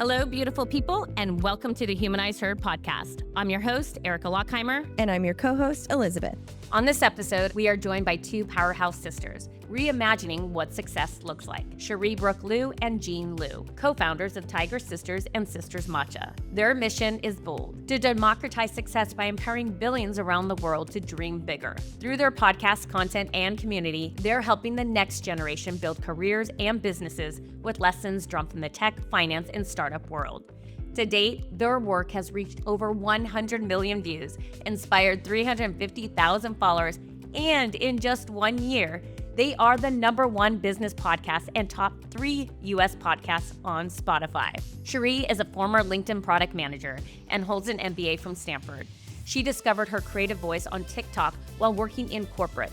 Hello, beautiful people, and welcome to the HumanizeHer podcast. I'm your host, Erica Lockheimer. And I'm your co-host, Elizabeth. On this episode, we are joined by two powerhouse sisters, reimagining what success looks like. Cherie Brooke Liu and Jean Liu, co-founders of Tiger Sisters and Sisters Matcha. Their mission is bold, to democratize success by empowering billions around the world to dream bigger. Through their podcast content and community, they're helping the next generation build careers and businesses with lessons drawn from the tech, finance, and startup world. To date, their work has reached over 100 million views, inspired 350,000 followers, and in just 1 year, they are the #1 business podcast and top 3 US podcasts on Spotify. Cherie is a former LinkedIn product manager and holds an MBA from Stanford. She discovered her creative voice on TikTok while working in corporate.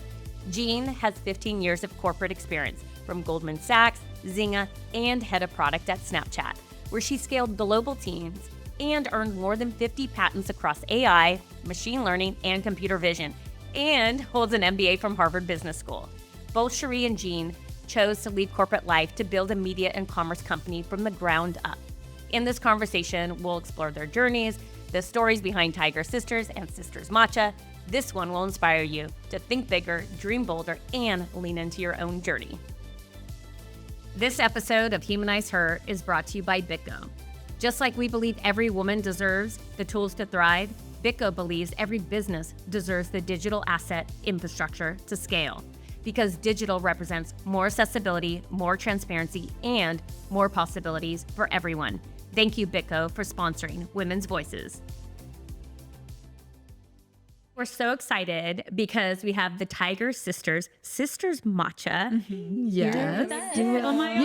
Jean has 15 years of corporate experience from Goldman Sachs, Zynga, and head of product at Snapchat, where she scaled global teams and earned more than 50 patents across AI, machine learning, and computer vision, and holds an MBA from Harvard Business School. Both Cherie and Jean chose to leave corporate life to build a media and commerce company from the ground up. In this conversation, we'll explore their journeys, the stories behind Tiger Sisters and Sisters Matcha. This one will inspire you to think bigger, dream bolder, and lean into your own journey. This episode of HumanizeHer is brought to you by BitGo. Just like we believe every woman deserves the tools to thrive, BitGo believes every business deserves the digital asset infrastructure to scale. Because digital represents more accessibility, more transparency, and more possibilities for everyone. Thank you, BitGo, for sponsoring Women's Voices. We're so excited because we have the Tiger Sisters, Sisters Matcha. Mm-hmm. Yes. Oh my God.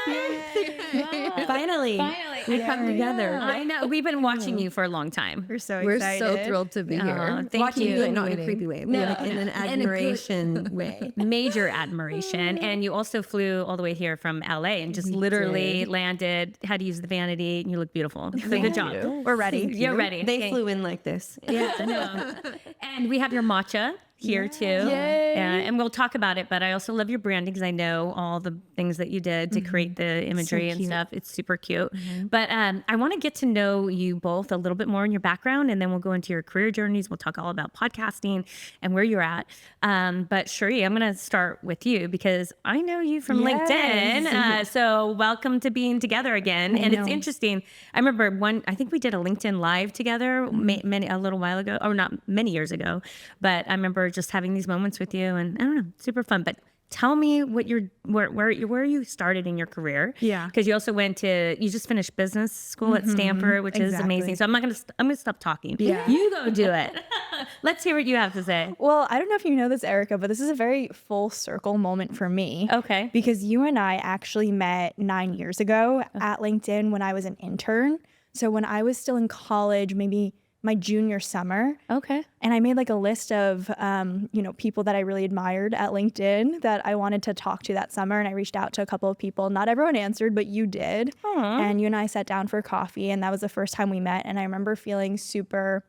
Yes. Finally. We come together. I know. We've been watching you for a long time. We're so thrilled to be here. Thank watching you. you, not in a creepy way, but like in an admiration way. Major admiration. And you also flew all the way here from LA and just literally landed, had to use the vanity, and you look beautiful. So good job. We're ready. You're ready. They flew in like this. Yeah, I know. And we have your matcha here too. Yay. And we'll talk about it, but I also love your branding because I know all the things that you did to create the imagery and stuff. It's super cute. But I want to get to know you both a little bit more in your background, and then we'll go into your career journeys. We'll talk all about podcasting and where you're at. But Cherie, I'm going to start with you because I know you from LinkedIn. So welcome to being together again. It's interesting. I remember I think we did a LinkedIn Live together a little while ago, or not many years ago, but I remember just having these moments with you, and I don't know, super fun. But tell me where you started in your career. Yeah, because you also you just finished business school at Stanford, which is amazing. So I'm gonna stop talking. Yeah, you go do it. Let's hear what you have to say. Well, I don't know if you know this, Erica, but this is a very full circle moment for me. Okay, because you and I actually met 9 years ago at LinkedIn when I was an intern. So when I was still in college, maybe my junior summer. Okay. And I made like a list of, people that I really admired at LinkedIn that I wanted to talk to that summer. And I reached out to a couple of people. Not everyone answered, but you did. Aww. And you and I sat down for coffee, and that was the first time we met. And I remember feeling super,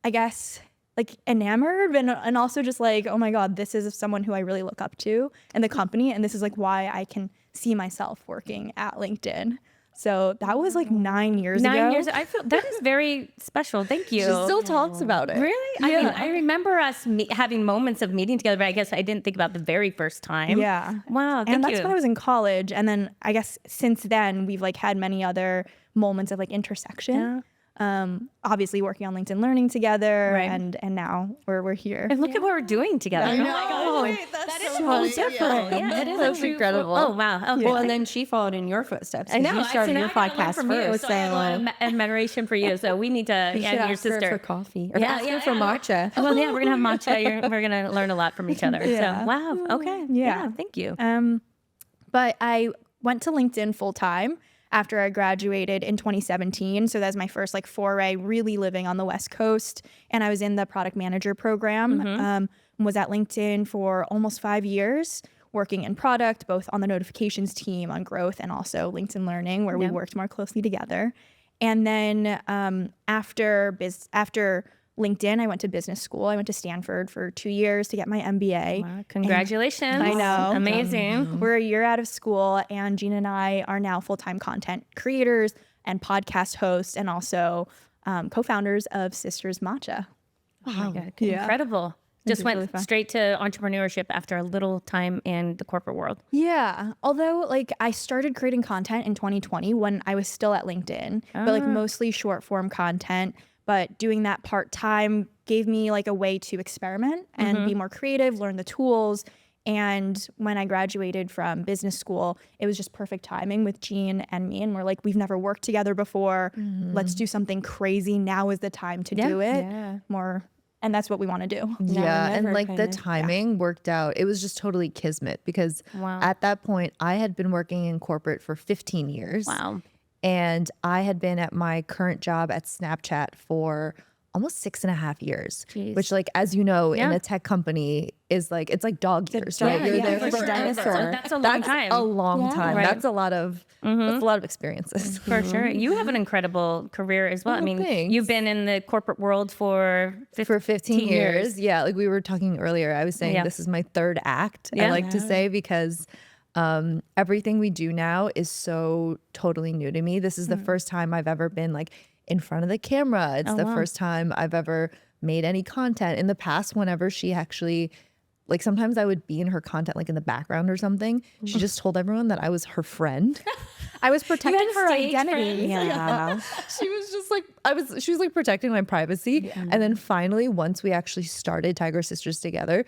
I guess, like enamored and also just like, oh my God, this is someone who I really look up to in the company. And this is like why I can see myself working at LinkedIn. So that was like 9 years ago. 9 years. I feel that is very special. Thank you. She still talks about it. Really? Yeah. I mean, I remember us having moments of meeting together, but I guess I didn't think about the very first time. Yeah. Wow. And that's when I was in college. And then I guess since then we've like had many other moments of like intersection. Yeah. Obviously working on LinkedIn Learning together, right. and now we're here. And look at what we're doing together. I know. Oh my God. That is so different. Yeah, it is That's incredible. Oh wow. Okay. Well, and then she followed in your footsteps. I know. You started So your now I gotta learn podcast from you. first. So I have a lot of admiration for you. So we need to You should and your ask her sister for coffee or ask her for matcha. Well, yeah, we're gonna have matcha. We're gonna learn a lot from each other. Yeah. So wow. Okay. Yeah. Thank you. But I went to LinkedIn full time after I graduated in 2017. So that's my first like foray really living on the West Coast. And I was in the product manager program, was at LinkedIn for almost 5 years, working in product, both on the notifications team, on growth, and also LinkedIn Learning, where we worked more closely together. And then after LinkedIn, I went to business school. I went to Stanford for 2 years to get my MBA. Wow, congratulations. I know. Amazing. We're a year out of school, and Gina and I are now full-time content creators and podcast hosts, and also co-founders of Sisters Matcha. Oh my God, incredible. Just went really fun. straight to entrepreneurship after a little time in the corporate world. Yeah. Although like I started creating content in 2020 when I was still at LinkedIn, but like mostly short form content. But doing that part time gave me like a way to experiment and be more creative, learn the tools. And when I graduated from business school, it was just perfect timing with Jean and me. And we're like, we've never worked together before. Let's do something crazy. Now is the time to do it more. And that's what we want to do. Yeah, and like the timing worked out. It was just totally kismet because at that point I had been working in corporate for 15 years. Wow. And I had been at my current job at Snapchat for almost 6.5 years, which like, as you know, in a tech company is like, it's like dog years, right? You're there for dinosaur. That's a long time. A long time. Right. That's a lot of, that's a lot of experiences. For sure. You have an incredible career as well. I mean, thanks. you've been in the corporate world for 15 years. Yeah. Like we were talking earlier, I was saying this is my third act. I like to say, because everything we do now is so totally new to me. This is the first time I've ever been like in front of the camera. It's the first time I've ever made any content. In the past, whenever she actually, like sometimes I would be in her content like in the background or something, she just told everyone that I was her friend. I was protecting her identity. Yeah. She was just like, she was like protecting my privacy. And then finally, once we actually started Tiger Sisters together,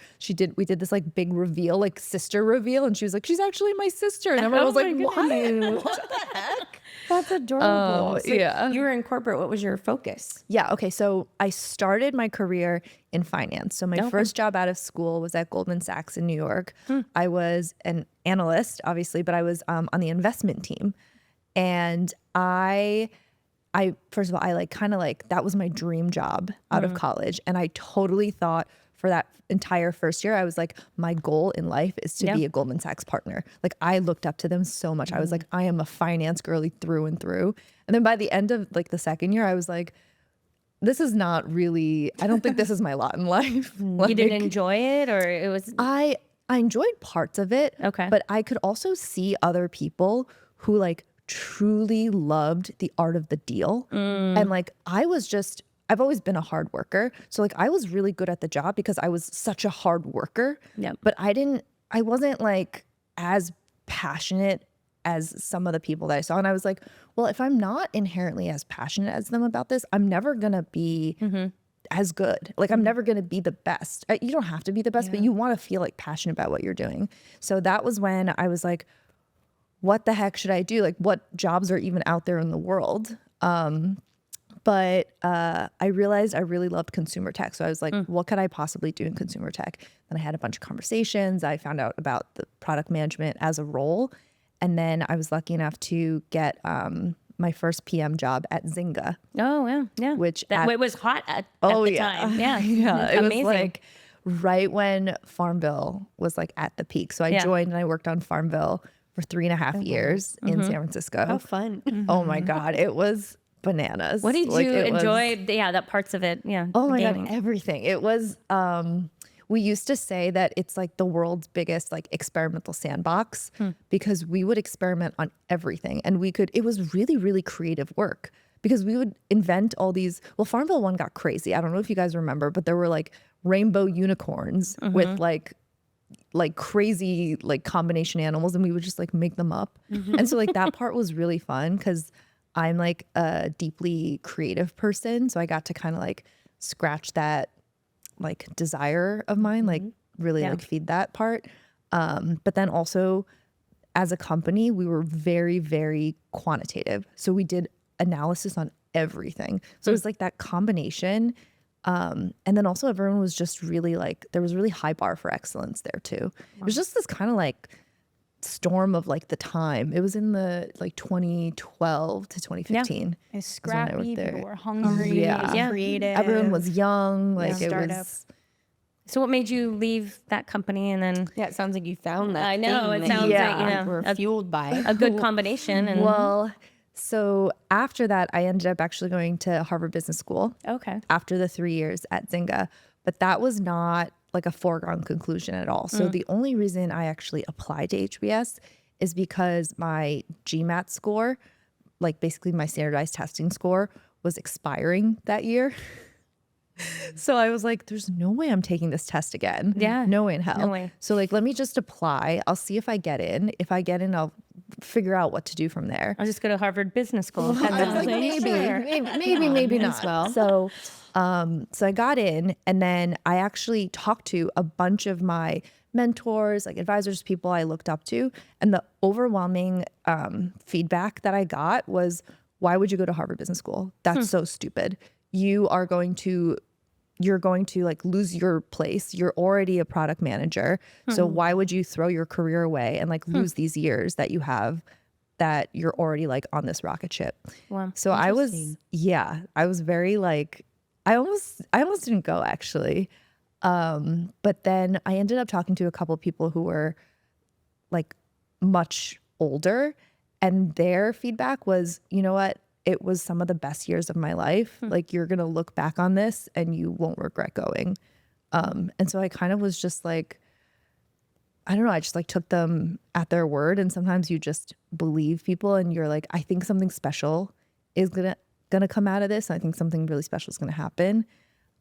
we did this like big reveal, like sister reveal. And she was like, she's actually my sister. And everyone was like, what? What the heck? That's adorable. So yeah. You were in corporate. What was your focus? Yeah. Okay. So I started my career in finance. So my first job out of school was at Goldman Sachs in New York. I was an analyst, obviously, but I was on the investment team. And I first of all, I like kind of like, that was my dream job out of college. And I totally thought for that entire first year, I was like, my goal in life is to be a Goldman Sachs partner. Like I looked up to them so much. I was like, I am a finance girly through and through. And then by the end of like the second year, I was like, this is not really, I don't think this is my lot in life. Like, you didn't enjoy it, or it was? I enjoyed parts of it. Okay. But I could also see other people who like truly loved the art of the deal. And like, I've always been a hard worker. So like, I was really good at the job because I was such a hard worker. Yep. But I wasn't like as passionate as some of the people that I saw. And I was like, well, if I'm not inherently as passionate as them about this, I'm never going to be as good. Like I'm never going to be the best. You don't have to be the best, but you want to feel like passionate about what you're doing. So that was when I was like, what the heck should I do? Like what jobs are even out there in the world? But I realized I really loved consumer tech. So I was like, what could I possibly do in consumer tech? Then I had a bunch of conversations. I found out about the product management as a role. And then I was lucky enough to get my first PM job at Zynga. Oh, yeah. Yeah. Which it was hot at the time. Yeah. Yeah. It Amazing. was like right when Farmville was like at the peak. So I joined and I worked on Farmville for 3.5 years in San Francisco. How fun. Oh my God. It was bananas. What did you enjoy? That parts of it. Yeah. Oh my gaming. God, everything. It was, we used to say that it's like the world's biggest like experimental sandbox because we would experiment on everything. And it was really, really creative work because we would invent all these, well, Farmville 1 got crazy. I don't know if you guys remember, but there were like rainbow unicorns with like crazy like combination animals, and we would just like make them up. And so like that part was really fun because I'm like a deeply creative person. So I got to kind of like scratch that like desire of mine, like really like feed that part. But then also as a company, we were very, very quantitative. So we did analysis on everything. So it was like that combination. And then also everyone was just really like, there was really high bar for excellence there too. It was just this kind of like storm of like the time. It was in the like 2012 to 2015. It's scrappy, people were hungry, creative. Everyone was young, like it startup. was. So what made you leave that company and then? Yeah, it sounds like you found that. I know, thing it that sounds you like, were fueled by a good combination. And Well, So after that, I ended up actually going to Harvard Business School Okay. after the 3 years at Zynga. But that was not like a foregone conclusion at all. So the only reason I actually applied to HBS is because my GMAT score, like basically my standardized testing score, was expiring that year. So I was like, there's no way I'm taking this test again. Yeah. No way in hell. No way. So like, let me just apply. I'll see if I get in. If I get in, I'll figure out what to do from there. I'll just go to Harvard Business School. I was like, maybe not. well. So, so I got in, and then I actually talked to a bunch of my mentors, like advisors, people I looked up to, and the overwhelming feedback that I got was, "Why would you go to Harvard Business School? That's so stupid. You're going to like lose your place. You're already a product manager. So why would you throw your career away and like lose these years that you have that you're already like on this rocket ship?" Wow. So I was very like, I almost didn't go actually. But then I ended up talking to a couple of people who were like much older, and their feedback was, you know what? It was some of the best years of my life. Like, you're going to look back on this and you won't regret going. And so I kind of was just like, I don't know. I just like took them at their word. And sometimes you just believe people and you're like, I think something special is gonna come out of this. And I think something really special is going to happen.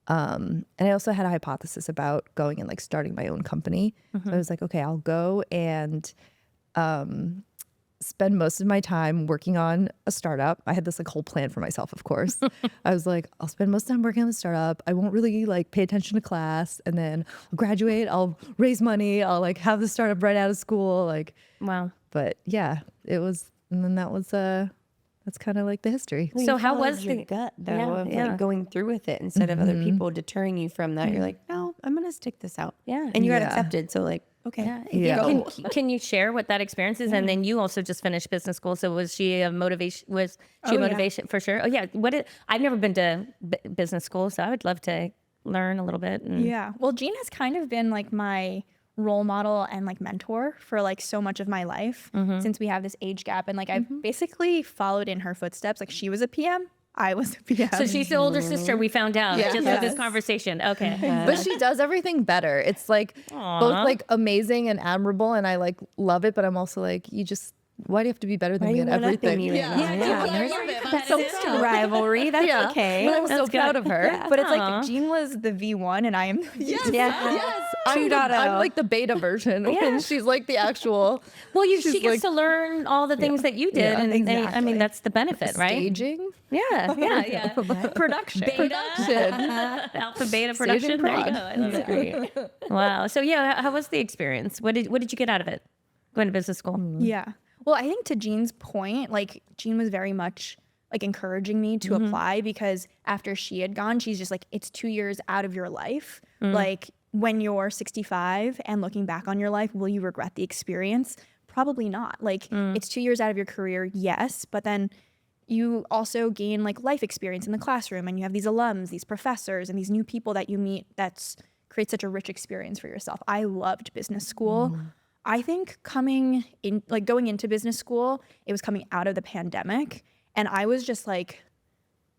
And I also had a hypothesis about going and like starting my own company. So I was like, okay, I'll go and spend most of my time working on a startup. I had this like whole plan for myself, of course. I was like, I'll spend most of the time working on the startup. I won't really like pay attention to class, and then I'll graduate, I'll raise money, I'll like have the startup right out of school. Like, Wow. but yeah, it was, and then that was, that's kind of like the history. So how followed was your the gut though Yeah, of yeah. like going through with it instead of other people deterring you from that? You're like, no, I'm gonna stick this out. Yeah. And you got Yeah. accepted. So like, okay. Yeah. Yeah. Can you share what that experience is? And then you also just finished business school. So was she a motivation? Was she a motivation for sure? Oh yeah. I've never been to business school, so I would love to learn a little bit. And, Yeah. Well, Jean has kind of been like my role model and like mentor for like so much of my life since we have this age gap. And like I've basically followed in her footsteps. Like she was a PM, I was a PM. So she's the older sister. We found out just with this Yes. conversation. Okay. But she does everything better. It's like both like amazing and admirable, and I like love it. But I'm also like, why do you have to be better than me at everything? Some rivalry. That's okay. But I'm so proud of her. But it's like Jean was the V1 and I am the V2. Yes. I'm like the beta version, and she's like the actual. Well, she She's gets like- to learn all the things that you did, Yeah, and I mean exactly. that's the benefit, right? Staging. Yeah. Production. Beta, alpha, beta production. There you go. I love it. Wow. So yeah, how was the experience? What did you get out of it? Going to business school. Yeah. Well, I think to Jean's point, like Jean was very much like encouraging me to apply because after she had gone, she's just like, it's 2 years out of your life. Like when you're 65 and looking back on your life, will you regret the experience? Probably not. Like it's 2 years out of your career, yes, but then you also gain like life experience in the classroom, and you have these alums, these professors, and these new people that you meet. That's creates such a rich experience for yourself. I loved business school. I think going into business school, it was coming out of the pandemic, and I was just like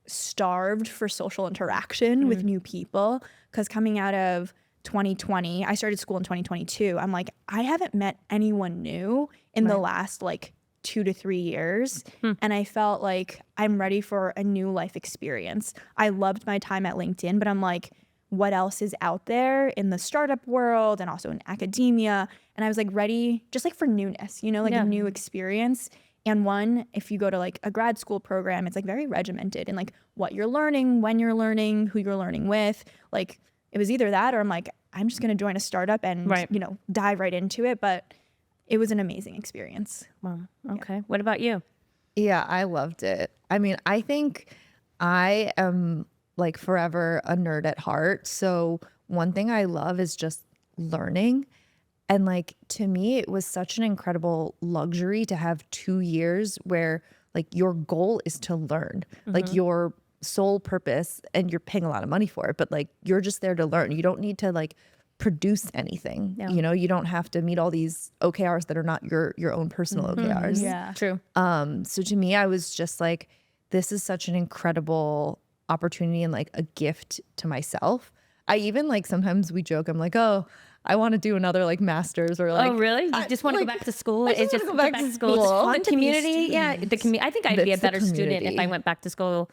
starved for social interaction with new people, because coming out of 2020, I started school in 2022. I'm like, I haven't met anyone new in the last like 2 to 3 years. And I felt like I'm ready for a new life experience. I loved my time at LinkedIn, but I'm like, what else is out there in the startup world and also in academia? And I was like ready just like for newness, like a new experience. And one, if you go to like a grad school program, it's like very regimented in like what you're learning, when you're learning, who you're learning with. Like it was either that or I'm like, I'm just going to join a startup and, dive right into it. But it was an amazing experience. Wow. Okay. What about you? Yeah, I loved it. I mean, I think I am like forever a nerd at heart. So one thing I love is just learning. And like, to me, it was such an incredible luxury to have 2 years where like your goal is to learn, like your sole purpose, and you're paying a lot of money for it, but like you're just there to learn. You don't need to like produce anything. You know, you don't have to meet all these OKRs that are not your own personal OKRs. Yeah. True. So to me, I was just like, this is such an incredible opportunity and like a gift to myself. I even like, sometimes we joke, I'm like, oh, I want to do another like master's or like. Oh, really? You just want to go back to school? I just wanna go back to school. It's Fun the to be a community. Yeah. I think I'd be a That's the better student if I community. went back to school,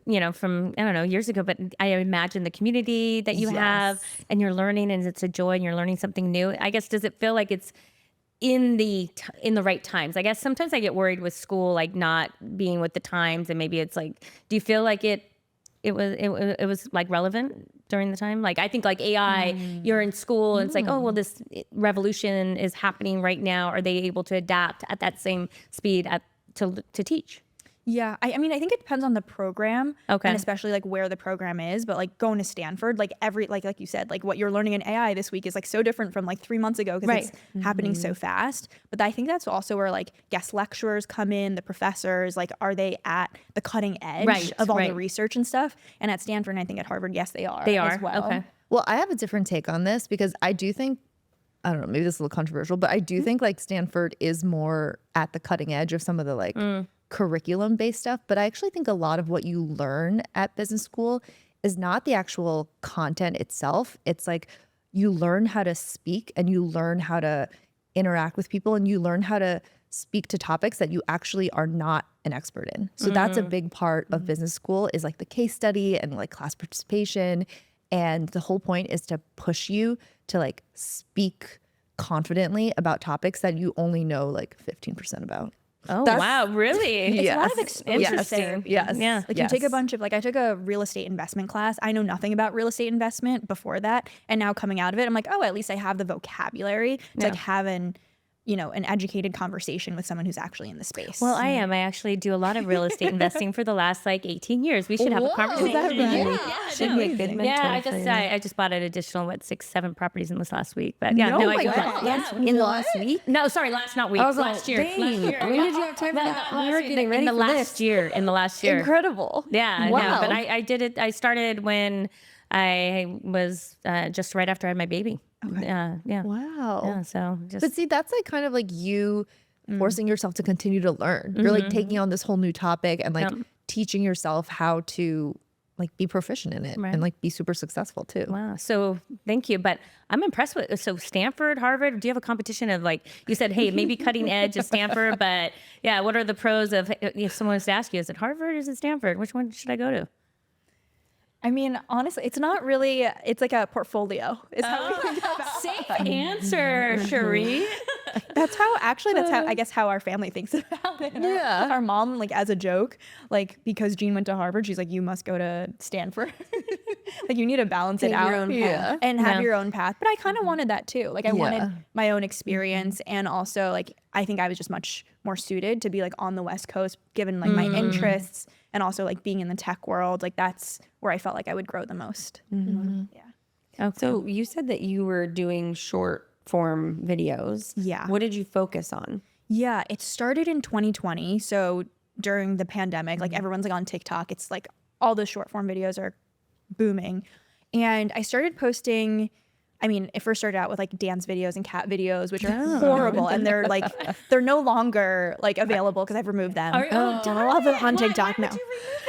you know, from, I don't know, years ago. But I imagine the community that you have and you're learning, and it's a joy, and you're learning something new. I guess, does it feel like it's in the right times? I guess sometimes I get worried with school, like not being with the times, and maybe it's like, do you feel like it was like relevant during the time? Like, I think like AI, you're in school and it's like, oh, well, this revolution is happening right now. Are they able to adapt at that same speed to teach? Yeah, I mean, I think it depends on the program, Okay. and especially like where the program is. But like going to Stanford, like like you said, like what you're learning in AI this week is like so different from like 3 months ago, because it's happening so fast. But I think that's also where like guest lecturers come in, the professors, like are they at the cutting edge of all the research and stuff? And at Stanford, and I think at Harvard, yes, they are. They are. as well. Okay. Well, I have a different take on this, because I do think, I don't know, maybe this is a little controversial, but I do think like Stanford is more at the cutting edge of some of the like curriculum based stuff. But I actually think a lot of what you learn at business school is not the actual content itself. It's like you learn how to speak, and you learn how to interact with people, and you learn how to speak to topics that you actually are not an expert in. So that's a big part of business school, is like the case study and like class participation. And the whole point is to push you to like speak confidently about topics that you only know like 15% about. Oh, wow. Really? It's a lot of exposure. Interesting. Yes. Yeah. Like you take a bunch of, like I took a real estate investment class. I know nothing about real estate investment before that. And now coming out of it, I'm like, oh, at least I have the vocabulary to like have an educated conversation with someone who's actually in the space. Well, I am. I actually do a lot of real estate investing for the last like 18 years. We should have a conversation. Is that right? Yeah, Should be a good mentor. Yeah, for you. I just bought an additional 6-7 properties in this last week. But yeah, No, I my do. God. Yeah. In the last week? No, sorry, not week. I was last like, year. dang, Last year. when did you have time for that? We were getting ready in the for last this. year. In the last year. Incredible. Yeah, Wow. no, but I did it. I started when I was just right after I had my baby. Okay. Yeah. Wow. Yeah. So just. But see, that's like kind of like you forcing yourself to continue to learn. You're like taking on this whole new topic and like teaching yourself how to like be proficient in it and like be super successful too. Wow. So thank you. But I'm impressed with, so Stanford, Harvard, do you have a competition of like, you said, hey, maybe cutting edge of Stanford, but yeah, what are the pros of, if someone was to ask you, is it Harvard or is it Stanford? Which one should I go to? I mean, honestly, it's not really, it's like a portfolio. Is how we think about Safe answer, Cherie. that's how I guess how our family thinks about it. Yeah. Our mom, like as a joke, like because Jean went to Harvard, she's like, you must go to Stanford. Like you need to balance it Take out your own path. and have your own path. But I kind of wanted that too. Like I wanted my own experience, and also like I think I was just much more suited to be like on the West Coast, given like my interests, and also like being in the tech world. Like that's where I felt like I would grow the most. Yeah. Okay. So you said that you were doing short form videos. Yeah. What did you focus on? Yeah, it started in 2020. So during the pandemic, like everyone's like on TikTok. It's like all the short form videos are booming. And I started posting, I mean, it first started out with like dance videos and cat videos, which are horrible. And they're like, they're no longer like available because I've removed them. I love them on TikTok now.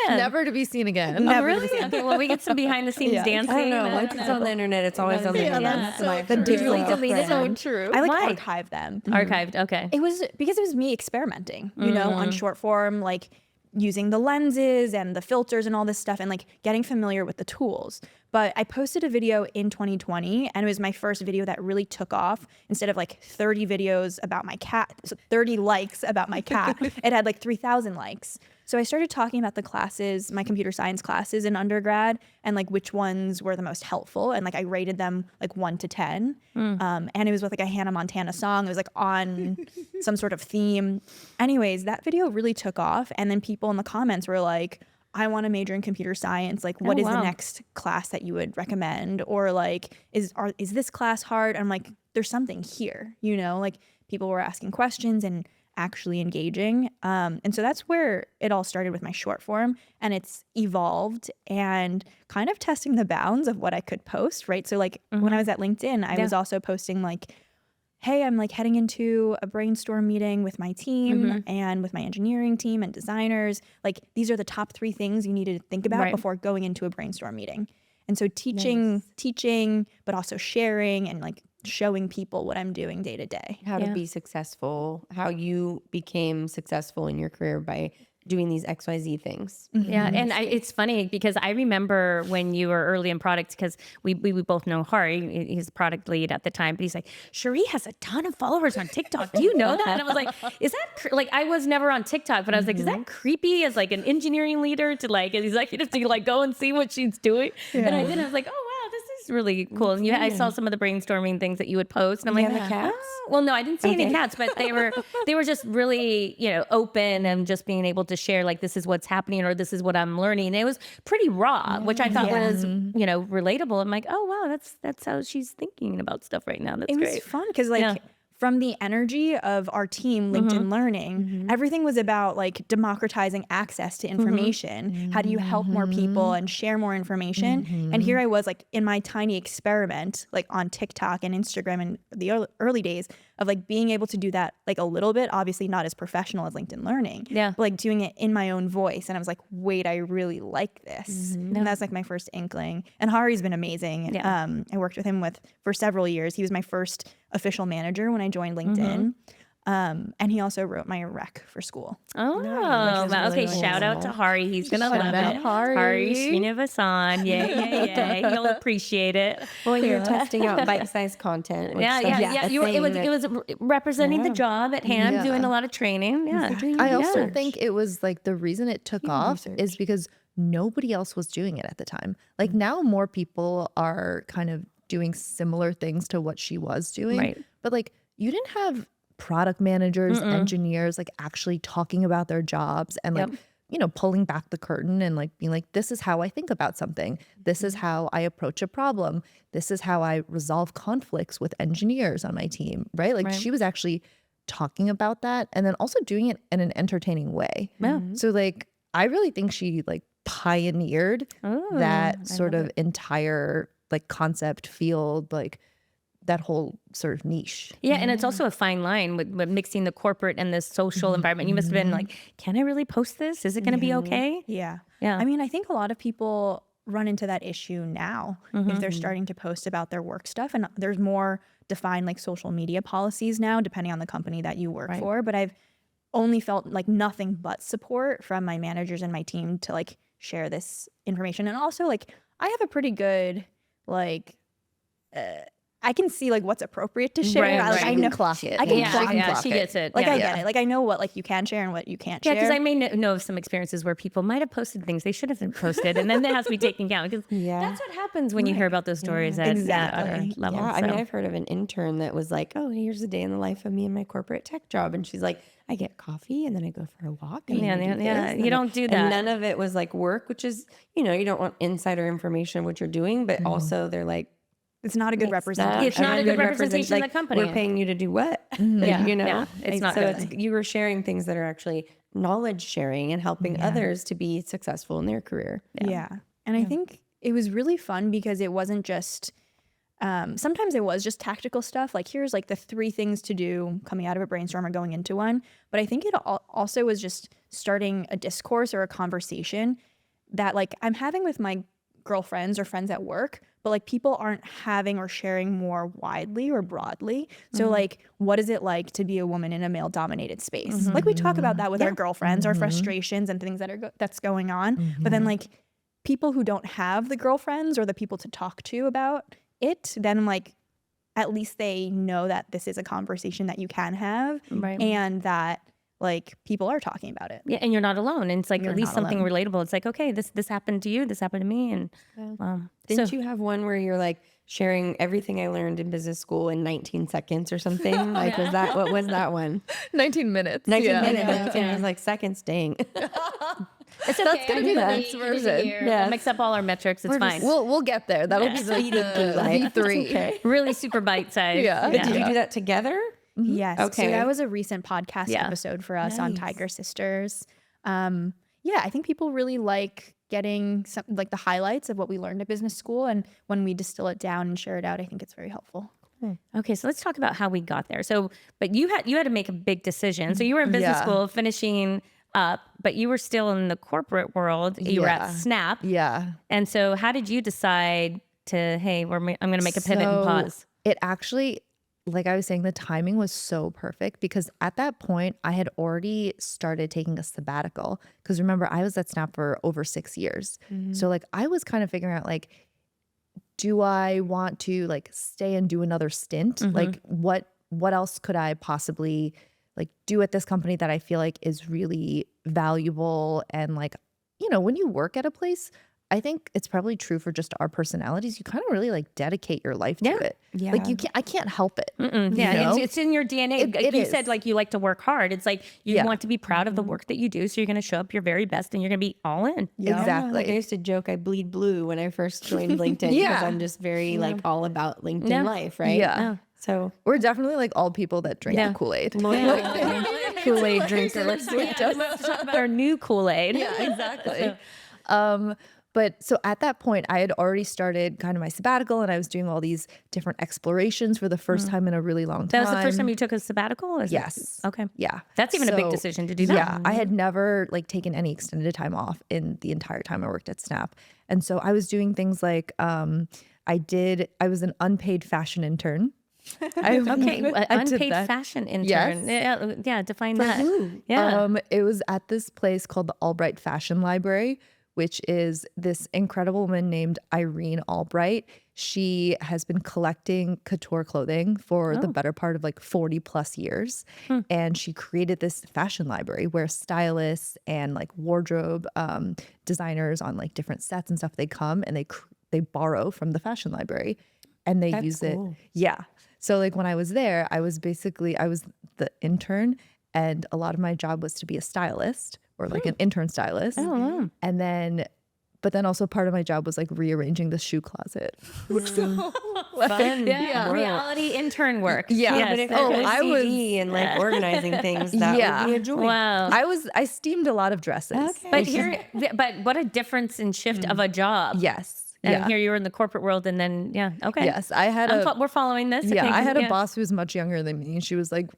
Never to be seen again. Oh, really? Okay, well, we get some behind the scenes dancing. I don't know. and- Once it's on the internet, it's always on the internet. so My true. first Did you love delete it? friend. true. I like Why? archive them. Archived. Okay. It was because it was me experimenting, you know, on short form, like using the lenses and the filters and all this stuff and like getting familiar with the tools. But I posted a video in 2020 and it was my first video that really took off. Instead of like 30 videos about my cat, so 30 likes about my cat, it had like 3,000 likes. So I started talking about the classes, my computer science classes in undergrad, and like which ones were the most helpful. And like I rated them like 1 to 10. And it was with like a Hannah Montana song. It was like on some sort of theme. Anyways, that video really took off. And then people in the comments were like, I want to major in computer science. Like, what is the next class that you would recommend? Or like, is this class hard? And I'm like, there's something here, you know, like people were asking questions and actually engaging. And so that's where it all started with my short form, and it's evolved and kind of testing the bounds of what I could post, right? So like when I was at LinkedIn, I was also posting like, hey, I'm like heading into a brainstorm meeting with my team and with my engineering team and designers. Like these are the top 3 things you need to think about before going into a brainstorm meeting. And so teaching, but also sharing and like showing people what I'm doing day to day. How to be successful, how you became successful in your career by doing these XYZ things. Yeah. And it's funny because I remember when you were early in product, because we both know Hari, he's product lead at the time, but he's like, Cherie has a ton of followers on TikTok. Do you know that? And I was like, is that, like, I was never on TikTok, but I was like, is that creepy as like an engineering leader to like, an executive to like go and see what she's doing? And I did, I was like, oh, wow, this is really cool. And I saw some of the brainstorming things that you would post, and I'm like, the cats? "Oh." Well, no, I didn't see any cats, but they were just really, open and just being able to share like, this is what's happening or this is what I'm learning. And it was pretty raw, which I thought was, relatable. I'm like, oh wow, that's how she's thinking about stuff right now. That's It great. was fun because like from the energy of our team, LinkedIn Learning, everything was about like democratizing access to information. How do you help more people and share more information? And here I was like in my tiny experiment, like on TikTok and Instagram in the early days of like being able to do that like a little bit, obviously not as professional as LinkedIn Learning, but like doing it in my own voice. And I was like, wait, I really like this. And that's like my first inkling. And Hari's been amazing. I worked with him for several years. He was my first official manager when I joined LinkedIn. And he also wrote my rec for school. Oh, wow. Okay. Shout out to Hari. He's going to love it. Hari Srinivasan. Yeah. He'll appreciate it. Well, you're testing out bite-sized content. Which It was representing the job at hand, doing a lot of training. Yeah. Exactly. I also think it was like the reason it took off is because nobody else was doing it at the time. Like now more people are kind of doing similar things to what she was doing. Right. But like you didn't have product managers, engineers, like actually talking about their jobs and like, pulling back the curtain and like being like, this is how I think about something. This is how I approach a problem. This is how I resolve conflicts with engineers on my team, right? Like she was actually talking about that and then also doing it in an entertaining way. So like, I really think she like pioneered that sort of entire like concept field, like that whole sort of niche. Yeah, and it's also a fine line with mixing the corporate and the social environment. You must have been like, can I really post this? Is it going to be okay? Yeah. Yeah. I mean, I think a lot of people run into that issue now if they're starting to post about their work stuff. And there's more defined like social media policies now, depending on the company that you work for. But I've only felt like nothing but support from my managers and my team to like share this information. And also like, I have a pretty good like, I can see like what's appropriate to share. I know clock it. I can clock it. She gets it. Like I get it. Like I know what like you can share and what you can't share. Yeah, because I may know of some experiences where people might have posted things they should have posted, and then that has to be taken down. Because that's what happens when you hear about those stories at other levels. Yeah, I mean, I've heard of an intern that was like, "Oh, here's a day in the life of me and my corporate tech job," and she's like, "I get coffee and then I go for a walk." And you don't do that. And none of it was like work, which is you don't want insider information of what you're doing, but also they're like. It's not a good representation. It's not a good representation of the company. We're paying you to do what? It's not so good. you were sharing things that are actually knowledge sharing and helping others to be successful in their career. Yeah. And I think it was really fun because it wasn't just, sometimes it was just tactical stuff. Like here's like the 3 things to do coming out of a brainstorm or going into one. But I think it also was just starting a discourse or a conversation that like I'm having with my girlfriends or friends at work, but like people aren't having or sharing more widely or broadly. So like, what is it like to be a woman in a male dominated space? Like we talk about that with our girlfriends, our frustrations and things that's going on. But then like people who don't have the girlfriends or the people to talk to about it, then like, at least they know that this is a conversation that you can have and that like people are talking about it. Yeah, and you're not alone. And it's like at least something relatable. It's like, okay, this happened to you, this happened to me. And Didn't you have one where you're like sharing everything I learned in business school in 19 seconds or something? Like what was that one? 19 minutes. 19 minutes. And it was like seconds, dang. it's okay. That's gonna be the next version. Yeah, mix up all our metrics. It's fine. We'll get there. That'll be the V3. Okay. Really super bite size. But did you do that together? Yes. Okay. So that was a recent podcast Yeah. episode for us on Tiger Sisters. I think people really like getting some like the highlights of what we learned at business school, and when we distill it down and share it out, I think it's very helpful. Okay, so let's talk about how we got there. So, but you had to make a big decision. So you were in business school, finishing up, but you were still in the corporate world. You were at Snap. Yeah. And so, how did you decide to, hey, I'm going to make a pivot and pause? It actually, like I was saying, the timing was so perfect because at that point I had already started taking a sabbatical. Because remember, I was at Snap for over 6 years. So like I was kind of figuring out like, do I want to like stay and do another stint? Like what else could I possibly like do at this company that I feel like is really valuable? And like, you know, when you work at a place, I think it's probably true for just our personalities. You kind of really like dedicate your life to it. Yeah. Like I can't help it. Yeah, you know? it's in your DNA. It You is. said like you like to work hard. It's like you Yeah. want to be proud of the work that you do. So you're going to show up your very best and you're going to be all in. Exactly. Like I used to joke I bleed blue when I first joined LinkedIn because I'm just very like all about LinkedIn life, right? Yeah. So We're definitely like all people that drink the Kool-Aid. Kool-Aid drinker. Let's talk about our new Kool-Aid. Yeah, exactly. But so at that point, I had already started kind of my sabbatical and I was doing all these different explorations for the first time in a really long That time. was the first time you took a sabbatical? Or is it- Yes. Okay. Yeah. That's even a big So, decision to do that. Yeah. I had never like taken any extended time off in the entire time I worked at Snap. And so I was doing things like I was an unpaid fashion intern. Okay, I did unpaid that. fashion intern. Yeah, define that. Yeah. It was at this place called the Albright Fashion Library, which is this incredible woman named Irene Albright. She has been collecting couture clothing for the better part of like 40 plus years. And she created this fashion library where stylists and like wardrobe designers on like different sets and stuff, they come and they borrow from the fashion library and they use it. Yeah. So like when I was there, I was the intern and a lot of my job was to be a stylist or like an intern stylist. And then, but then also part of my job was like rearranging the shoe closet. Fun. Reality intern work. Yeah. Yes. but if Oh, it was I was- CD and like organizing things, that Yeah. would be a joy. Wow. I steamed a lot of dresses. But what a difference in shift of a job. Yes. And Yeah. here you were in the corporate world and then, okay. Yes. I had we're following this. yeah, Okay, I had a boss who was much younger than me and she was like,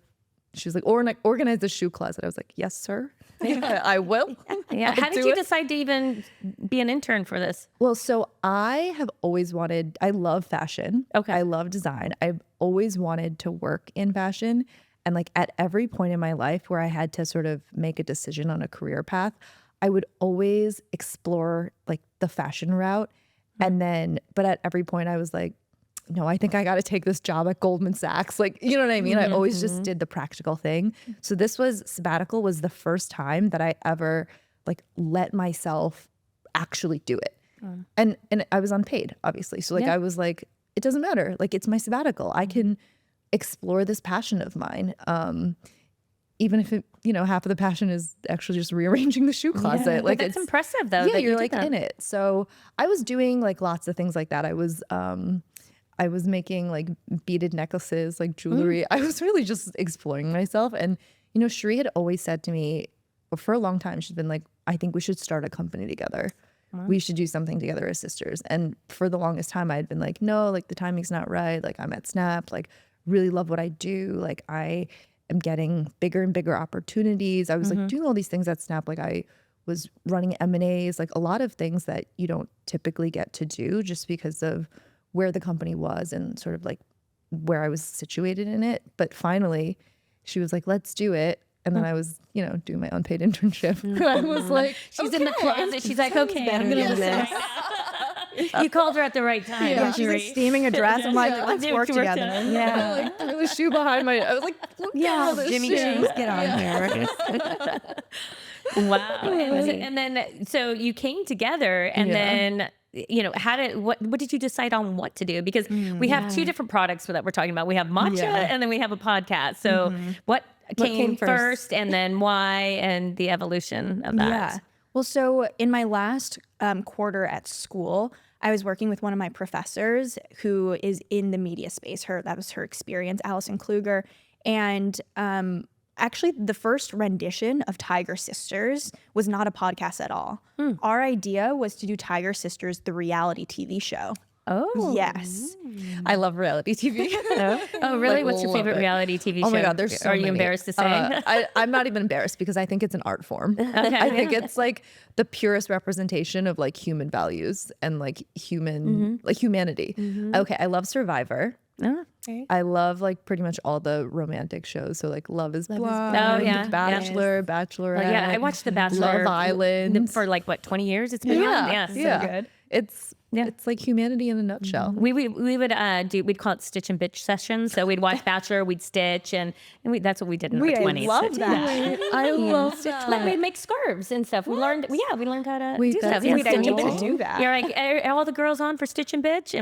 organize the shoe closet. I was like, yes, sir. I will. Yeah. How did do you it. decide to even be an intern for this? Well, so I have always I love fashion. Okay. I love design. I've always wanted to work in fashion. And like at every point in my life where I had to sort of make a decision on a career path, I would always explore like the fashion route. And then, but at every point I was like, no, I think I got to take this job at Goldman Sachs. Like, you know what I mean? I always just did the practical thing. So sabbatical was the first time that I ever like let myself actually do it. And I was unpaid, obviously. So like, I was like, it doesn't matter. Like, it's my sabbatical. I can explore this passion of mine. Even if it, half of the passion is actually just rearranging the shoe closet. Like That's it's impressive though. yeah, that you're you did like that. in it. So I was doing like lots of things like that. I was making like beaded necklaces, like jewelry. I was really just exploring myself. And, Cherie had always said to me for a long time, she's been like, I think we should start a company together. We should do something together as sisters. And for the longest time, I had been like, no, like the timing's not right. Like I'm at Snap, like really love what I do. Like I am getting bigger and bigger opportunities. I was like doing all these things at Snap. Like I was running M&As, like a lot of things that you don't typically get to do just because of where the company was and sort of like where I was situated in it. But finally she was like, let's do it. And then I was, doing my unpaid internship. I was like, She's in the closet. She's like, okay, I'm going to do this. You called her at the right time. Yeah, she's like steaming a dress. I'm like, let's work together. Yeah. like threw the shoe behind I was like, look at all this Jimmy shit. Chase, get on here. Wow. And then, so you came together and then, what did you decide on what to do? Because we have two different products that we're talking about. We have Matcha and then we have a podcast. So what came first and then why and the evolution of that? Yeah. Well, so in my last quarter at school, I was working with one of my professors who is in the media space. That was her experience, Allison Kluger. And actually, the first rendition of Tiger Sisters was not a podcast at all. Our idea was to do Tiger Sisters, the reality TV show. Oh. Yes. I love reality TV. Oh, really? Like, What's your love favorite it. reality TV show? Oh my God, there's so Are you many. embarrassed to say? I'm not even embarrassed because I think it's an art form. I think it's like the purest representation of like human values and like humanity. Okay, I love Survivor. Oh, okay. I love like pretty much all the romantic shows. So like Love is Blind, Oh, yeah. Bachelor, Bachelorette. Yeah, I watched The Bachelor Love Island. for like what 20 years. It's been on. Yeah, so good. It's like humanity in a nutshell. We would we'd call it stitch and bitch sessions. So we'd watch Bachelor, we'd stitch, and that's what we did in our 20s. love that. I love that. Like we'd make scarves and stuff. We learned how to Wait, do that's stuff. Yeah, Wait, I stitch need and to bitch. do that. You're like, are all the girls on for Stitch and Bitch?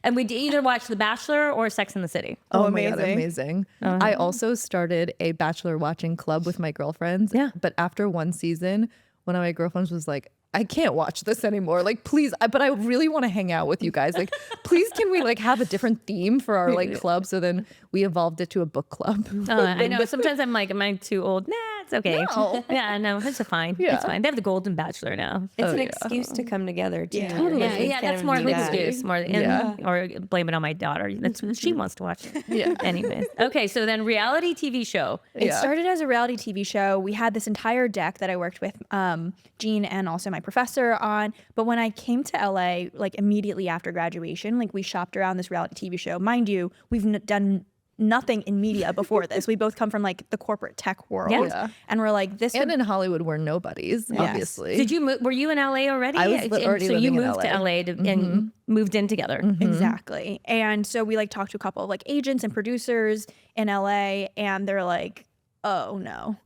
And we'd either watch The Bachelor or Sex in the City. Oh my God, amazing. amazing. I also started a Bachelor watching club with my girlfriends. Yeah. But after one season, one of my girlfriends was like, I can't watch this anymore. Like, please, but I really want to hang out with you guys. Like, please, can we like have a different theme for our like club? So then we evolved it to a book club. I know. Sometimes I'm like, am I too old? Nah, it's okay. No. Yeah, no, it's fine. Yeah. It's fine. They have the Golden Bachelor now. It's an excuse to come together too. Yeah, that's more of an excuse. Yeah. Or blame it on my daughter. That's what she wants to watch. Yeah. Anyways. Okay, so then reality TV show. It started as a reality TV show. We had this entire deck that I worked with Jean and also my professor on. But when I came to LA, like immediately after graduation, like we shopped around this reality TV show. Mind you, we've done nothing in media before this. We both come from like the corporate tech world. Yeah. And we're like, this And would- in Hollywood, we're nobodies, obviously. Did you move? Were you in LA already? I was And already so you living in moved to LA. LA and moved in together. Exactly. And so we like talked to a couple of like agents and producers in LA, and they're like, oh no.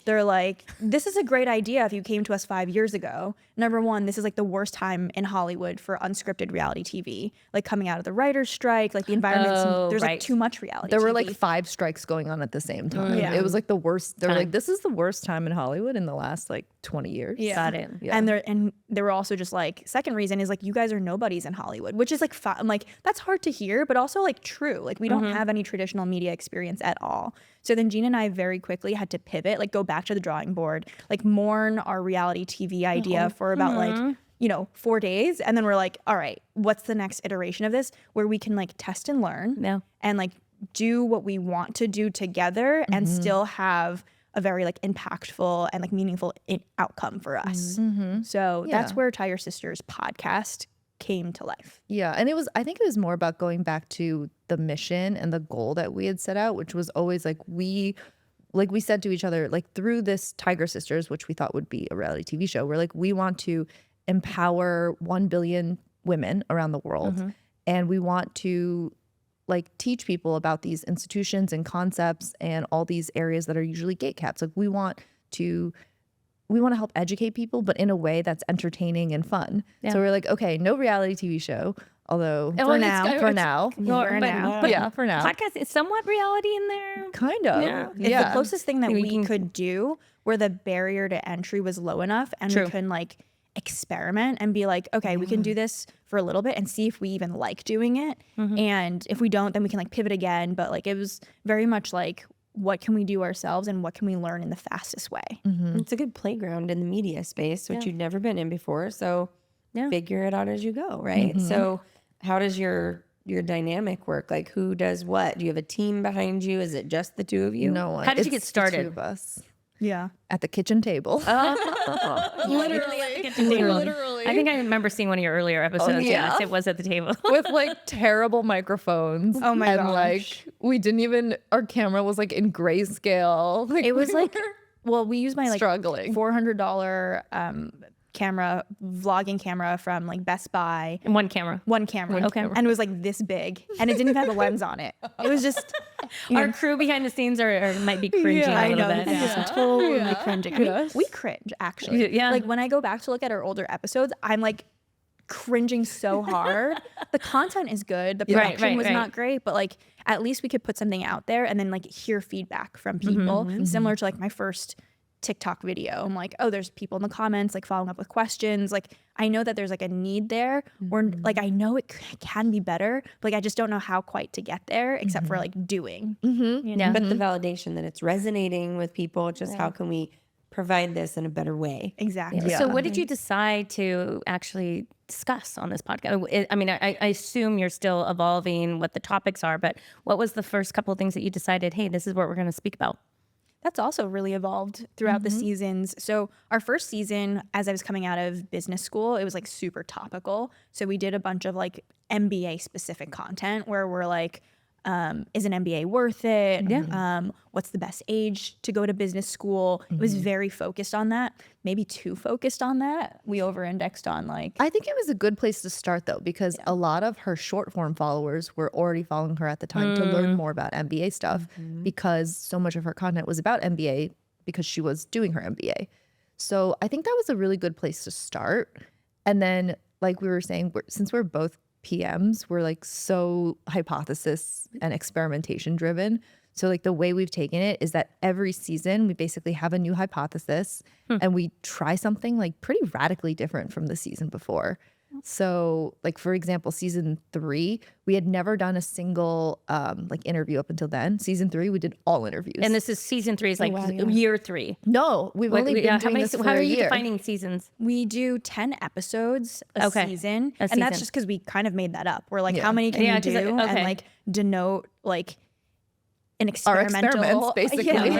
They're like, this is a great idea if you came to us 5 years ago. Number one, this is like the worst time in Hollywood for unscripted reality TV. Like coming out of the writer's strike, like the environment's, there's right. like too much reality There were TV. like 5 strikes going on at the same time. Yeah. It was like the worst. They were like, this is the worst time in Hollywood in the last like 20 years. Yeah. Got it. Yeah. And they were also just like, second reason is like, you guys are nobodies in Hollywood, which is like, I'm like, that's hard to hear, but also like true. Like we don't have any traditional media experience at all. So then Jean and I very quickly had to pivot, like go back to the drawing board, like mourn our reality TV idea for about like, 4 days. And then we're like, all right, what's the next iteration of this where we can like test and learn and like do what we want to do together and still have a very like impactful and like meaningful outcome for us. So that's where Tiger Sisters podcast came to life. Yeah. And I think it was more about going back to the mission and the goal that we had set out, which was always like we said to each other, like through this Tiger Sisters, which we thought would be a reality TV show, we're like, we want to empower 1 billion women around the world. And we want to like teach people about these institutions and concepts and all these areas that are usually gate caps. Like we want to help educate people, but in a way that's entertaining and fun. So we're like, okay, no reality TV show, although For now. But yeah, for now. podcast is somewhat reality in there. Kind of. Yeah. It's the closest thing that We we can- could do where the barrier to entry was low enough and True. we can like experiment and be like, okay, we can do this for a little bit and see if we even like doing it. And if we don't, then we can like pivot again. But like it was very much like, what can we do ourselves and what can we learn in the fastest way? It's a good playground in the media space, which you've never been in before. So figure it out as you go, right? So how does your dynamic work? Like who does what? Do you have a team behind you? Is it just the two of you? No one. How did you It's get started? The two of us Yeah. at the kitchen table. Literally. I think I remember seeing one of your earlier episodes. yeah. Yes, it was at the table. With like terrible microphones. Oh my and gosh. like we didn't even, our camera was like in grayscale. Like, It was we like, were well, we used my like struggling. $400 camera, vlogging camera from like Best Buy. One camera. One camera. Okay. And it was like this big and it didn't even have a lens on it. It was just, Our crew behind the scenes might be cringing a little bit. This is totally cringing. I mean, we cringe actually. Yeah. Like when I go back to look at our older episodes, I'm like cringing so hard. The content is good. The production was not great, but like at least we could put something out there and then like hear feedback from people. Similar to like my first TikTok video. I'm like, oh, there's people in the comments like following up with questions. Like I know that there's like a need there, or like I know it can be better, but like I just don't know how quite to get there except for like doing. You know? But the validation that it's resonating with people, just how can we provide this in a better way? Exactly. So what did you decide to actually discuss on this podcast? I mean, I assume you're still evolving what the topics are, but what was the first couple of things that you decided, hey, this is what we're going to speak about? That's also really evolved throughout the seasons. So our first season, as I was coming out of business school, it was like super topical. So we did a bunch of like MBA specific content where we're like, is an MBA worth it? What's the best age to go to business school? It was very focused on that, maybe too focused on that. We over-indexed on like. I think it was a good place to start though, because a lot of her short form followers were already following her at the time to learn more about MBA stuff because so much of her content was about MBA because she was doing her MBA. So I think that was a really good place to start. And then like we were saying, since we're both PMs, we're like so hypothesis and experimentation driven. So like the way we've taken it is that every season we basically have a new hypothesis and we try something like pretty radically different from the season before. So like, for example, season 3, we had never done a single like interview up until then. Season 3, we did all interviews. And this is season 3 is like year 3. No, we've only been doing this for how are a you year. defining seasons? We do 10 episodes a season. A And season. that's just because we kind of made that up. We're like, how many can you 'cause do? And okay. like denote like an Our experimental. experiments, basically.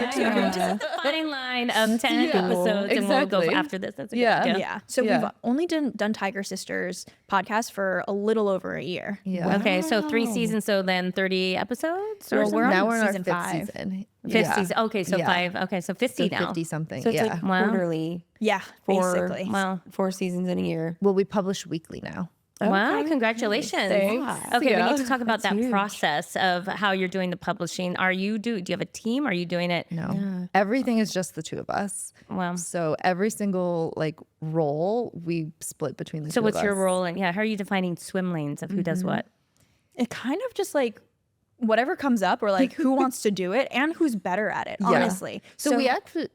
Just fitting line of 10 episodes and we'll go exactly. after this. That's a good Yeah. idea. Yeah. So we've only done Tiger Sisters podcast for a little over a year. Yeah. Okay, so 3 seasons, so then 30 episodes? Or Well, we're Now on we're in our season 5th 5. season. Fifth season. Okay, so 5. Okay, so 50 So now. 50 something. So it's yeah. like quarterly, Yeah, basically. Wow. 4 seasons in a year. Well, we publish weekly now. Wow, congratulations. Thanks. Okay, we Yeah. need to talk about that process of how you're doing the publishing. Do you have a team? Are you doing it? No. Everything is just the two of us. Wow. So every single like role we split between the two So of what's us. your role? And how are you defining swim lanes of who does what? It kind of just like whatever comes up or like who wants to do it and who's better at it, honestly. So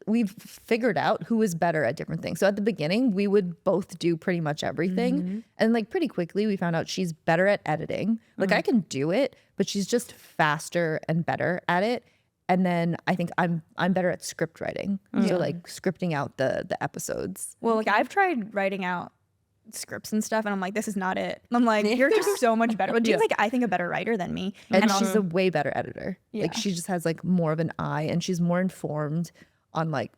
we've figured out who is better at different things. So at the beginning, we would both do pretty much everything. And like pretty quickly, we found out she's better at editing. Like I can do it, but she's just faster and better at it. And then I think I'm better at script writing. So like scripting out the episodes. Well, like I've tried writing out scripts and stuff and I'm like, this is not it. I'm like, you're just so much better. But do you like I think a better writer than me? And she's a way better editor. Like she just has like more of an eye and she's more informed on like,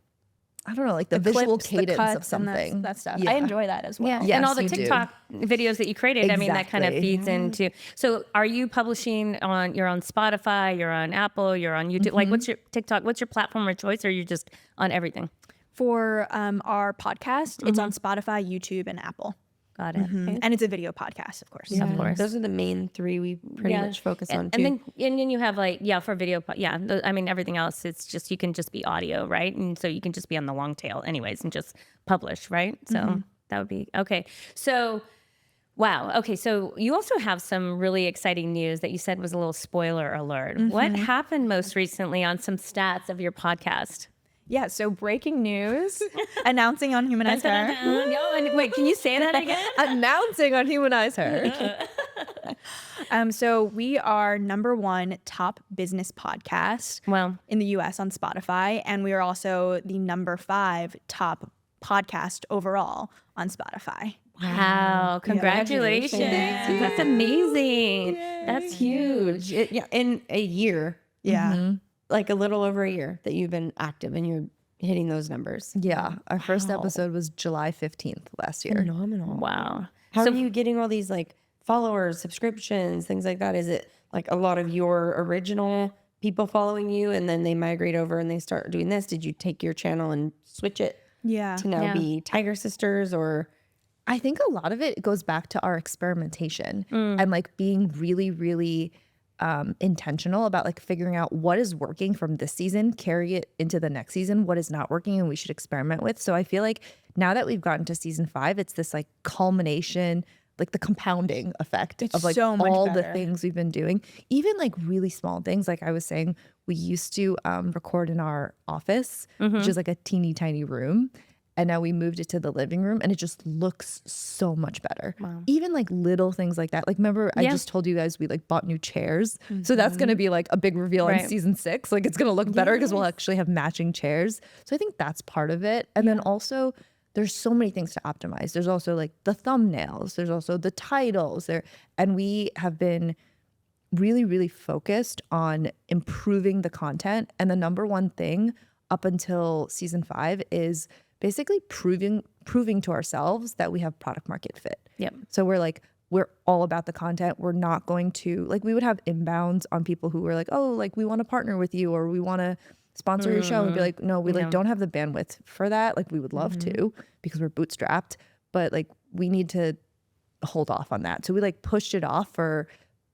I don't know, like the visual clips, the cadence cuts, of something. and that stuff. Yeah. I enjoy that as well. Yeah, Yes, and all the you do. TikTok videos that you created, I mean, that kind of Exactly. feeds into. So are you publishing you're on Spotify, you're on Apple, you're on YouTube? Like what's your TikTok, what's your platform of choice, or are you just on everything? For our podcast, it's on Spotify, YouTube, and Apple. Got it. Okay. And it's a video podcast, of course. Of course. Those are the main 3 we pretty much focus on too. And then you have like, for video, I mean, everything else, it's just, you can just be audio, right? And so you can just be on the long tail anyways and just publish, right? So that would be, okay. So, wow. Okay. So you also have some really exciting news that you said was a little spoiler alert. What happened most recently on some stats of your podcast? Yeah, so breaking news, announcing on HumanizeHer. Yo, and wait, can you say that again? Announcing on HumanizeHer. So we are #1 top business podcast in the US on Spotify. And we are also the #5 top podcast overall on Spotify. Wow, congratulations. That's amazing. That's huge. In a year. Yeah. Like a little over a year that you've been active and you're hitting those numbers. Yeah. Our first episode was July 15th last year. Phenomenal. Wow. How are you getting all these like followers, subscriptions, things like that? Is it like a lot of your original people following you and then they migrate over and they start doing this? Did you take your channel and switch it to now be Tiger Sisters or? I think a lot of it goes back to our experimentation and like being really, really intentional about like figuring out what is working from this season, carry it into the next season, what is not working and we should experiment with. So I feel like now that we've gotten to season 5, it's this like culmination like the compounding effect It's of like so much all the better. things we've been doing, even like really small things. Like I was saying, we used to record in our office, which is like a teeny tiny room. And now we moved it to the living room and it just looks so much better. Wow. Even like little things like that. Like remember I just told you guys we like bought new chairs. So that's going to be like a big reveal in season 6. Like it's going to look better because we'll actually have matching chairs. So I think that's part of it. And then also there's so many things to optimize. There's also like the thumbnails. There's also the titles there. And we have been really, really focused on improving the content. And the number one thing up until season 5 is basically proving to ourselves that we have product market fit. Yep. So we're all about the content. We're not going to like, we would have inbounds on people who were like, oh, like we want to partner with you or we want to sponsor your show, and be like, no, we like don't have the bandwidth for that. Like we would love to because we're bootstrapped, but like we need to hold off on that. So we like pushed it off for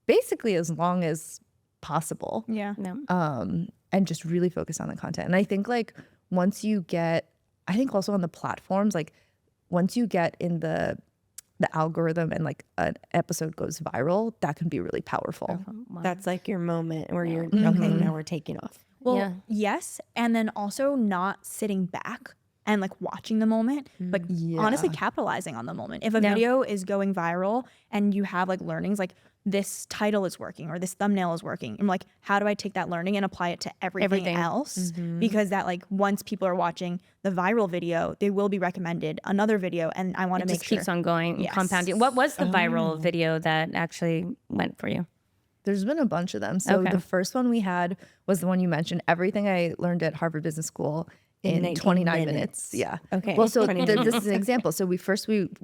basically as long as possible. Yeah. And just really focus on the content. And I think like once you get, I think also on the platforms, like once you get in the algorithm and like an episode goes viral, that can be really powerful. That's like your moment where you're okay, now we're taking off. Well, yes. And then also not sitting back and like watching the moment, but honestly capitalizing on the moment. If a video is going viral and you have like learnings, like this title is working or this thumbnail is working, I'm like, how do I take that learning and apply it to everything else? Because that like once people are watching the viral video, they will be recommended another video, and I want to make just sure keeps on going and compounding. What was the viral video that actually went for you? There's been a bunch of them. So the first one we had was the one you mentioned, everything I learned at Harvard Business School in 29 minutes. Yeah. Okay. Well, so this is an example. So we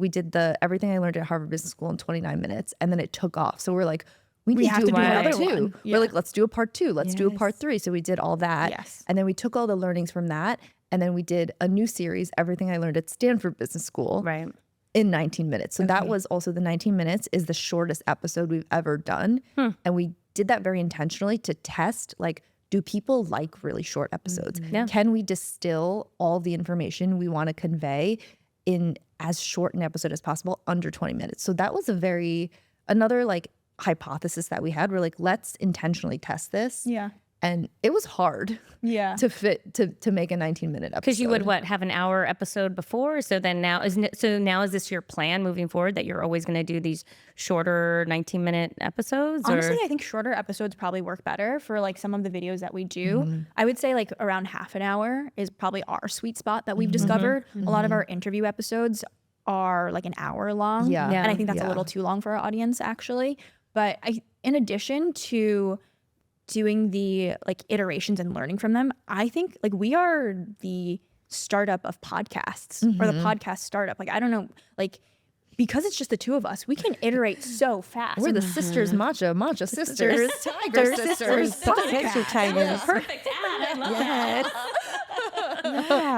did the everything I learned at Harvard Business School in 29 minutes, and then it took off. So we're like, we need to do another part 2. We're like, let's do a part 2. Let's do a part 3. So we did all that. Yes. And then we took all the learnings from that, and then we did a new series, everything I learned at Stanford Business School. Right. In 19 minutes. So that was also the 19 minutes is the shortest episode we've ever done. And we did that very intentionally to test, like, do people like really short episodes? Can we distill all the information we want to convey in as short an episode as possible under 20 minutes? So that was another like hypothesis that we had. We're like, let's intentionally test this. Yeah. And it was hard to make a 19-minute episode. Because you would have an hour episode before? So then now is this your plan moving forward, that you're always going to do these shorter 19-minute episodes? Honestly, I think shorter episodes probably work better for like some of the videos that we do. I would say like around half an hour is probably our sweet spot that we've discovered. A lot of our interview episodes are like an hour long. Yeah. And I think that's a little too long for our audience actually. But in addition to doing the like iterations and learning from them, I think like we are the startup of podcasts or the podcast startup. Like, I don't know, like because it's just the two of us, we can iterate so fast. We're the sisters Matcha sisters, Tiger sisters. Picture tigers. Perfect ad. I love that.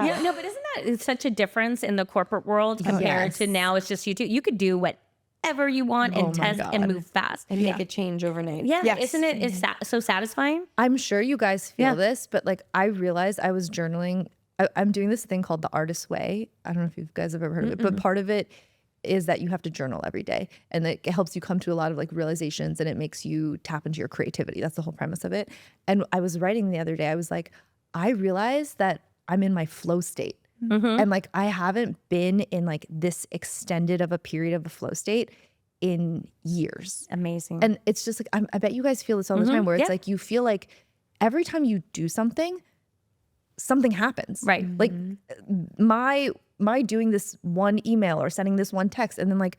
Yeah, no, but isn't that such a difference in the corporate world compared to now? It's just you two. You could do whatever you want and test and move fast and make a change overnight. Yeah, isn't it? It's so satisfying. I'm sure you guys feel this, but like I realized I was journaling. I'm doing this thing called the Artist's Way. I don't know if you guys have ever heard of it, but part of it is that you have to journal every day, and it helps you come to a lot of like realizations, and it makes you tap into your creativity. That's the whole premise of it. And I was writing the other day, I was like, I realized that I'm in my flow state. And like I haven't been in like this extended of a period of the flow state in years. Amazing. And it's just like, I bet you guys feel this all the time, where it's like you feel like every time you do something happens. Right. Like my doing this one email or sending this one text, and then like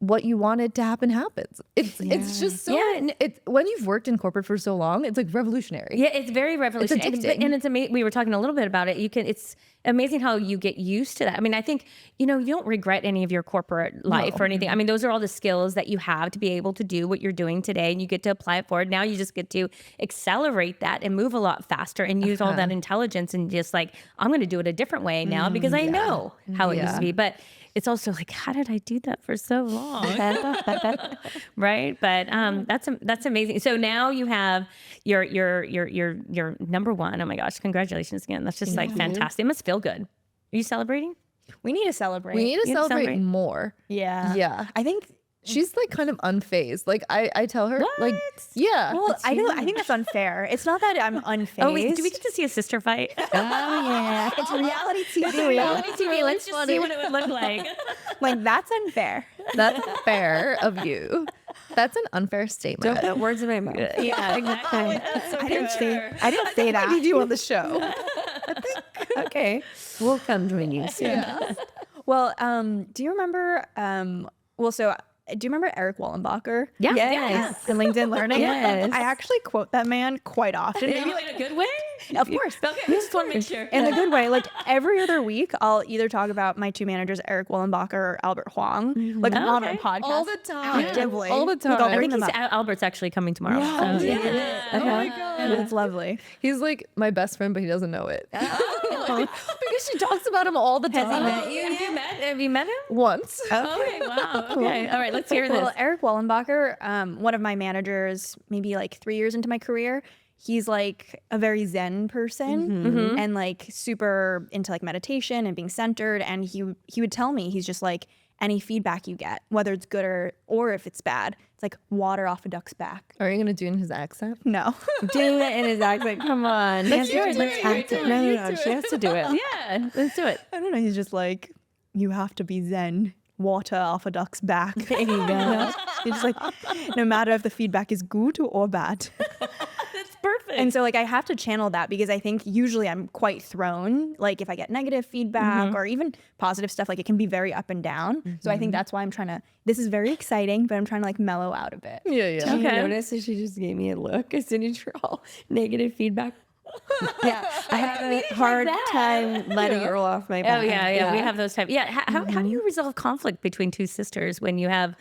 what you wanted to happen happens. It's just so when you've worked in corporate for so long, it's like revolutionary. Yeah, it's very revolutionary. It's addicting. And it's amazing. We were talking a little bit about it. It's amazing how you get used to that. I mean, I think, you don't regret any of your corporate life or anything. I mean, those are all the skills that you have to be able to do what you're doing today, and you get to apply it forward. Now you just get to accelerate that and move a lot faster and use all that intelligence, and just like, I'm going to do it a different way now because I know how it used to be. But it's also like, how did I do that for so long? Right? But that's amazing. So now you have your number one. Oh my gosh, congratulations again. That's just like fantastic. It must feel good. Are you celebrating? We need to celebrate. We need to celebrate more. Yeah. Yeah. I think she's like kind of unfazed. Like I tell her like, yeah. Well, I think that's unfair. It's not that I'm unfazed. Oh, wait, do we get to see a sister fight? Oh yeah, it's reality TV. Reality TV. Let's just see what it would look like. Like, that's unfair. That's fair of you. That's an unfair statement. Don't put words in my mouth. Yeah, exactly. I didn't say that. I need you on the show. Okay, we'll come join you soon. Well, do you remember? Do you remember Eric Wallenbacher? Yeah. Yes. And LinkedIn Learning? Yes. I actually quote that man quite often. Maybe like a good way? Of course. Okay, I just want to make sure. In a good way. Like every other week, I'll either talk about my two managers, Eric Wallenbacher or Albert Huang, like not on podcast. All the time. Actively. All the time. Like, I'll I bring think them up. Albert's actually coming tomorrow. Yeah. So. Yeah. Oh my God. It's lovely. He's like my best friend, but he doesn't know it. Because she talks about him all the time. Have you met him? Once. Okay, wow. Okay. All right, let's hear this. Well, Eric Wallenbacher, one of my managers, maybe like 3 years into my career, he's like a very Zen person and like super into like meditation and being centered. And he would tell me, he's just like, any feedback you get, whether it's good or if it's bad, it's like water off a duck's back. Are you gonna do it in his accent? No. Do it in his accent. Come on. Let's do it. Let's have to. No. She has to do it. Yeah, let's do it. I don't know. He's just like, you have to be Zen. Water off a duck's back. There you go. He's just like, no matter if the feedback is good or bad. That's perfect. And so like I have to channel that because I think usually I'm quite thrown. Like if I get negative feedback or even positive stuff, like it can be very up and down. So I think that's why I'm trying to, this is very exciting, but I'm trying to like mellow out a bit. Yeah. Did you notice that she just gave me a look as soon as you're all negative feedback? Yeah, I have a hard time letting it roll off my back. Oh yeah. We have those types. Yeah. How do you resolve conflict between two sisters when you have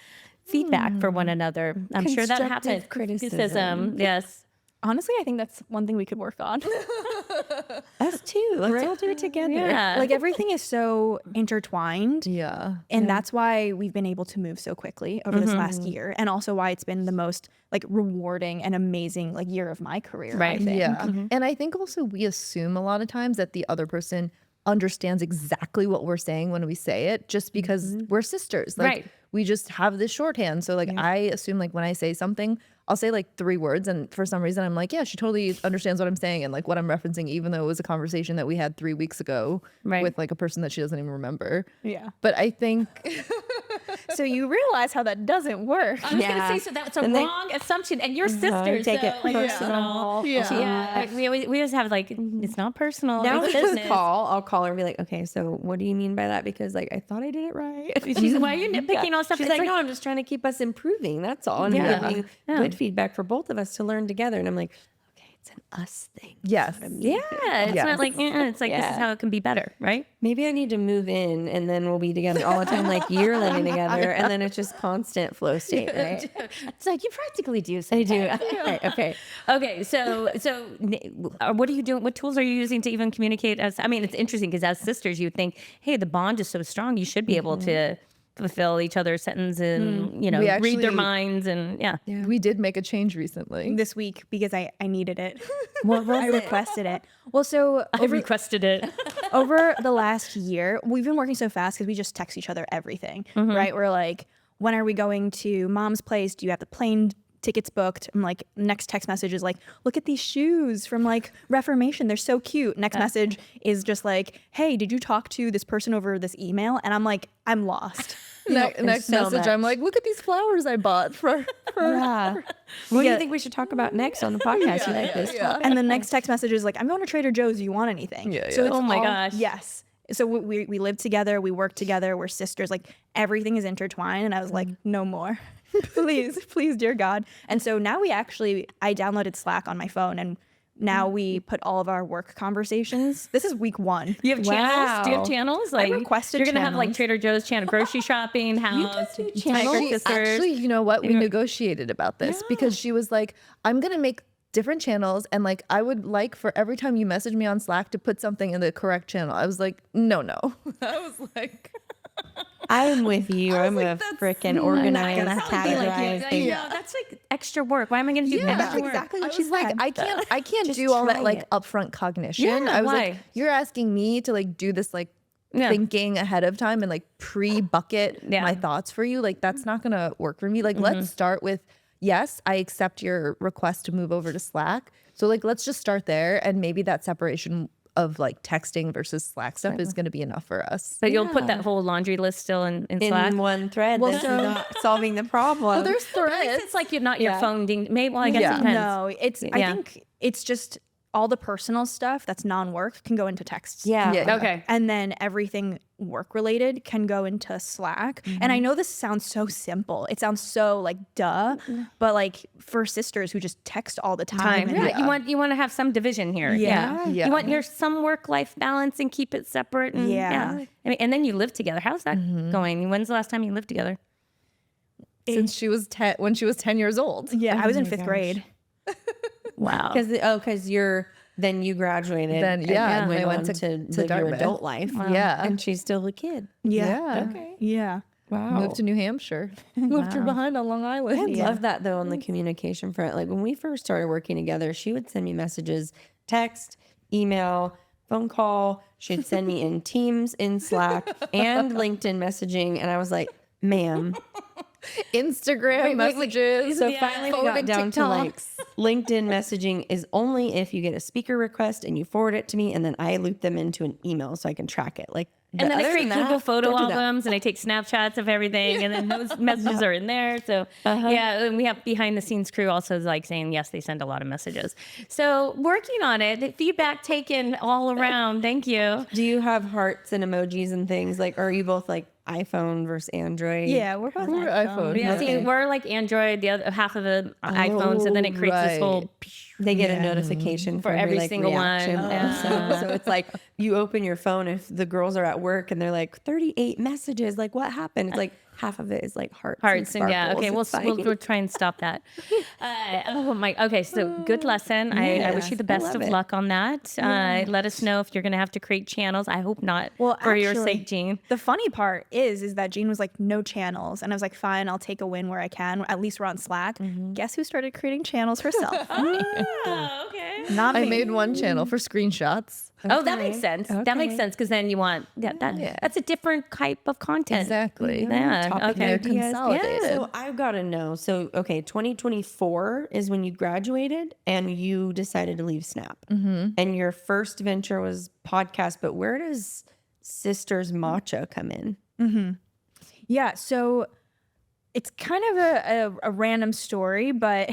feedback for one another? I'm sure that happens. Constructive criticism. Yes. Honestly, I think that's one thing we could work on. Us too. Let's all do it together. Yeah. Like everything is so intertwined. Yeah. And that's why we've been able to move so quickly over this last year. And also why it's been the most like rewarding and amazing like year of my career. Right. I think. Yeah. And I think also we assume a lot of times that the other person understands exactly what we're saying when we say it just because we're sisters. Like Right. we just have this shorthand. So like I assume like when I say something, I'll say like 3 words and for some reason I'm like, yeah, she totally understands what I'm saying and like what I'm referencing, even though it was a conversation that we had 3 weeks ago with like a person that she doesn't even remember. Yeah. But I think So you realize how that doesn't work. I was gonna say, so that's a wrong assumption, and you're sisters. Take so, it personal. Yeah. Like, we always have like, it's not personal. Now it's we just business. I'll call her and be like, okay, so what do you mean by that? Because like I thought I did it right. She's, why are you nitpicking all stuff? She's It's like, no, I'm just trying to keep us improving. That's all. And giving good feedback for both of us to learn together. And I'm like, okay, it's an us thing. yes. yeah, it's not like, it's like, this is how it can be better, right? Maybe I need to move in and then we'll be together all the time, like you're living together. And then it's just constant flow state, right? It's like, you practically do. I do. Okay. Okay, so what are you doing? What tools are you using to even communicate? I mean, it's interesting because as sisters, you would think, hey, the bond is so strong, you should be able to fulfill each other's sentence and read their actually- minds and We did make a change recently. This week because I needed it. What was I it? requested it. Well, so I requested it. over the last year, we've been working so fast because we just text each other everything, right? We're like, when are we going to mom's place? Do you have the plane tickets booked? I'm like, next text message is like, look at these shoes from like Reformation. They're so cute. Next message is just like, hey, did you talk to this person over this email? And I'm like, I'm lost. Next so message, much. I'm like, look at these flowers I bought for Yeah. What do you think we should talk about next on the podcast? You like this? And the next text message is like, I'm going to Trader Joe's. Do you want anything? Yeah, So yeah. it's Oh my all- gosh. Yes. So we live together. We work together. We're sisters. Like everything is intertwined. And I was like, no more. please, dear God. And so now I downloaded Slack on my phone and now we put all of our work conversations. This is week 1. You have channels? Do you have channels? Like requested you're gonna have like channels. Trader Joe's channel, grocery shopping, house, Tiger Sisters. Actually, you know what? We negotiated about this because she was like, I'm going to make different channels. And like, I would like for every time you message me on Slack to put something in the correct channel. I was like, no. I was like, I'm with you. I'm a freaking organized, Like, categorized. no, that's like extra work. Why am I gonna do That's extra work? exactly what she's like, I can't Just do all that try like it. upfront cognition. Yeah, I was why? like, you're asking me to like do this like thinking ahead of time and like pre-bucket my thoughts for you. Like that's not gonna work for me. Like let's start with, yes, I accept your request to move over to Slack. So like let's just start there, and maybe that separation of like texting versus Slack stuff is going to be enough for us. But you'll put that whole laundry list still in Slack? In one thread. Well, that's not solving the problem. Well, there's At least threads. it's like you're not your phone ding. Maybe, well, I guess it depends. No, I think it's just all the personal stuff that's non-work can go into texts. Yeah. Okay. And then everything work related can go into Slack. And I know this sounds so simple. It sounds so like duh, but like for sisters who just text all the time. And You want to have some division here. Yeah. You want your some work-life balance and keep it separate. And, I mean, and then you live together. How's that going? When's the last time you lived together? Since she was 10, when she was 10 years old. Yeah, I was in 5th grade. Wow. Because then you graduated. Then and I went went to live your Dartmouth. adult life. Yeah. And she's still a kid. Yeah. Okay. Yeah. Wow. Moved to New Hampshire. Left her behind on Long Island. I love that though on the communication front. Like when we first started working together, she would send me messages, text, email, phone call. She'd send me in Teams, in Slack, and LinkedIn messaging. And I was like, ma'am. Instagram messages. So finally we got down to like LinkedIn messaging is only if you get a speaker request and you forward it to me, and then I loop them into an email so I can track it. Like, And then I other create than that, Google photo don't do that. albums and I take Snapchats of everything, and then those messages are in there. So and we have behind the scenes crew also like saying, yes, they send a lot of messages. So working on it, the feedback taken all around. Thank you. Do you have hearts and emojis and things? Like, are you both like iPhone versus Android? Yeah, we're both iPhone. Yeah, see, we're like Android, the other half of the iPhones, and then it creates this whole. They get a notification For every like, single one. reaction also. So it's like you open your phone if the girls are at work and they're like 38 messages. Like, what happened? It's like half of it is like hearts and okay, we'll try and stop that. Okay, so good lesson. I wish you the best of luck on that. Let us know if you're gonna have to create channels. I hope not. Well, for your actually, sake, Jean. The funny part is that Jean was like, no channels. And I was like, fine, I'll take a win where I can. At least we're on Slack. Guess who started creating channels herself? Oh, okay. Not I me. made one channel for screenshots. Oh, that makes sense. That makes sense because then you want that's a different type of content. Exactly. Yeah. Topic Okay. ideas. Consolidated. So I've got to know. So, okay, 2024 is when you graduated and you decided to leave Snap. And your first venture was podcast. But where does Sisters Matcha come in? Yeah, so it's kind of a random story, but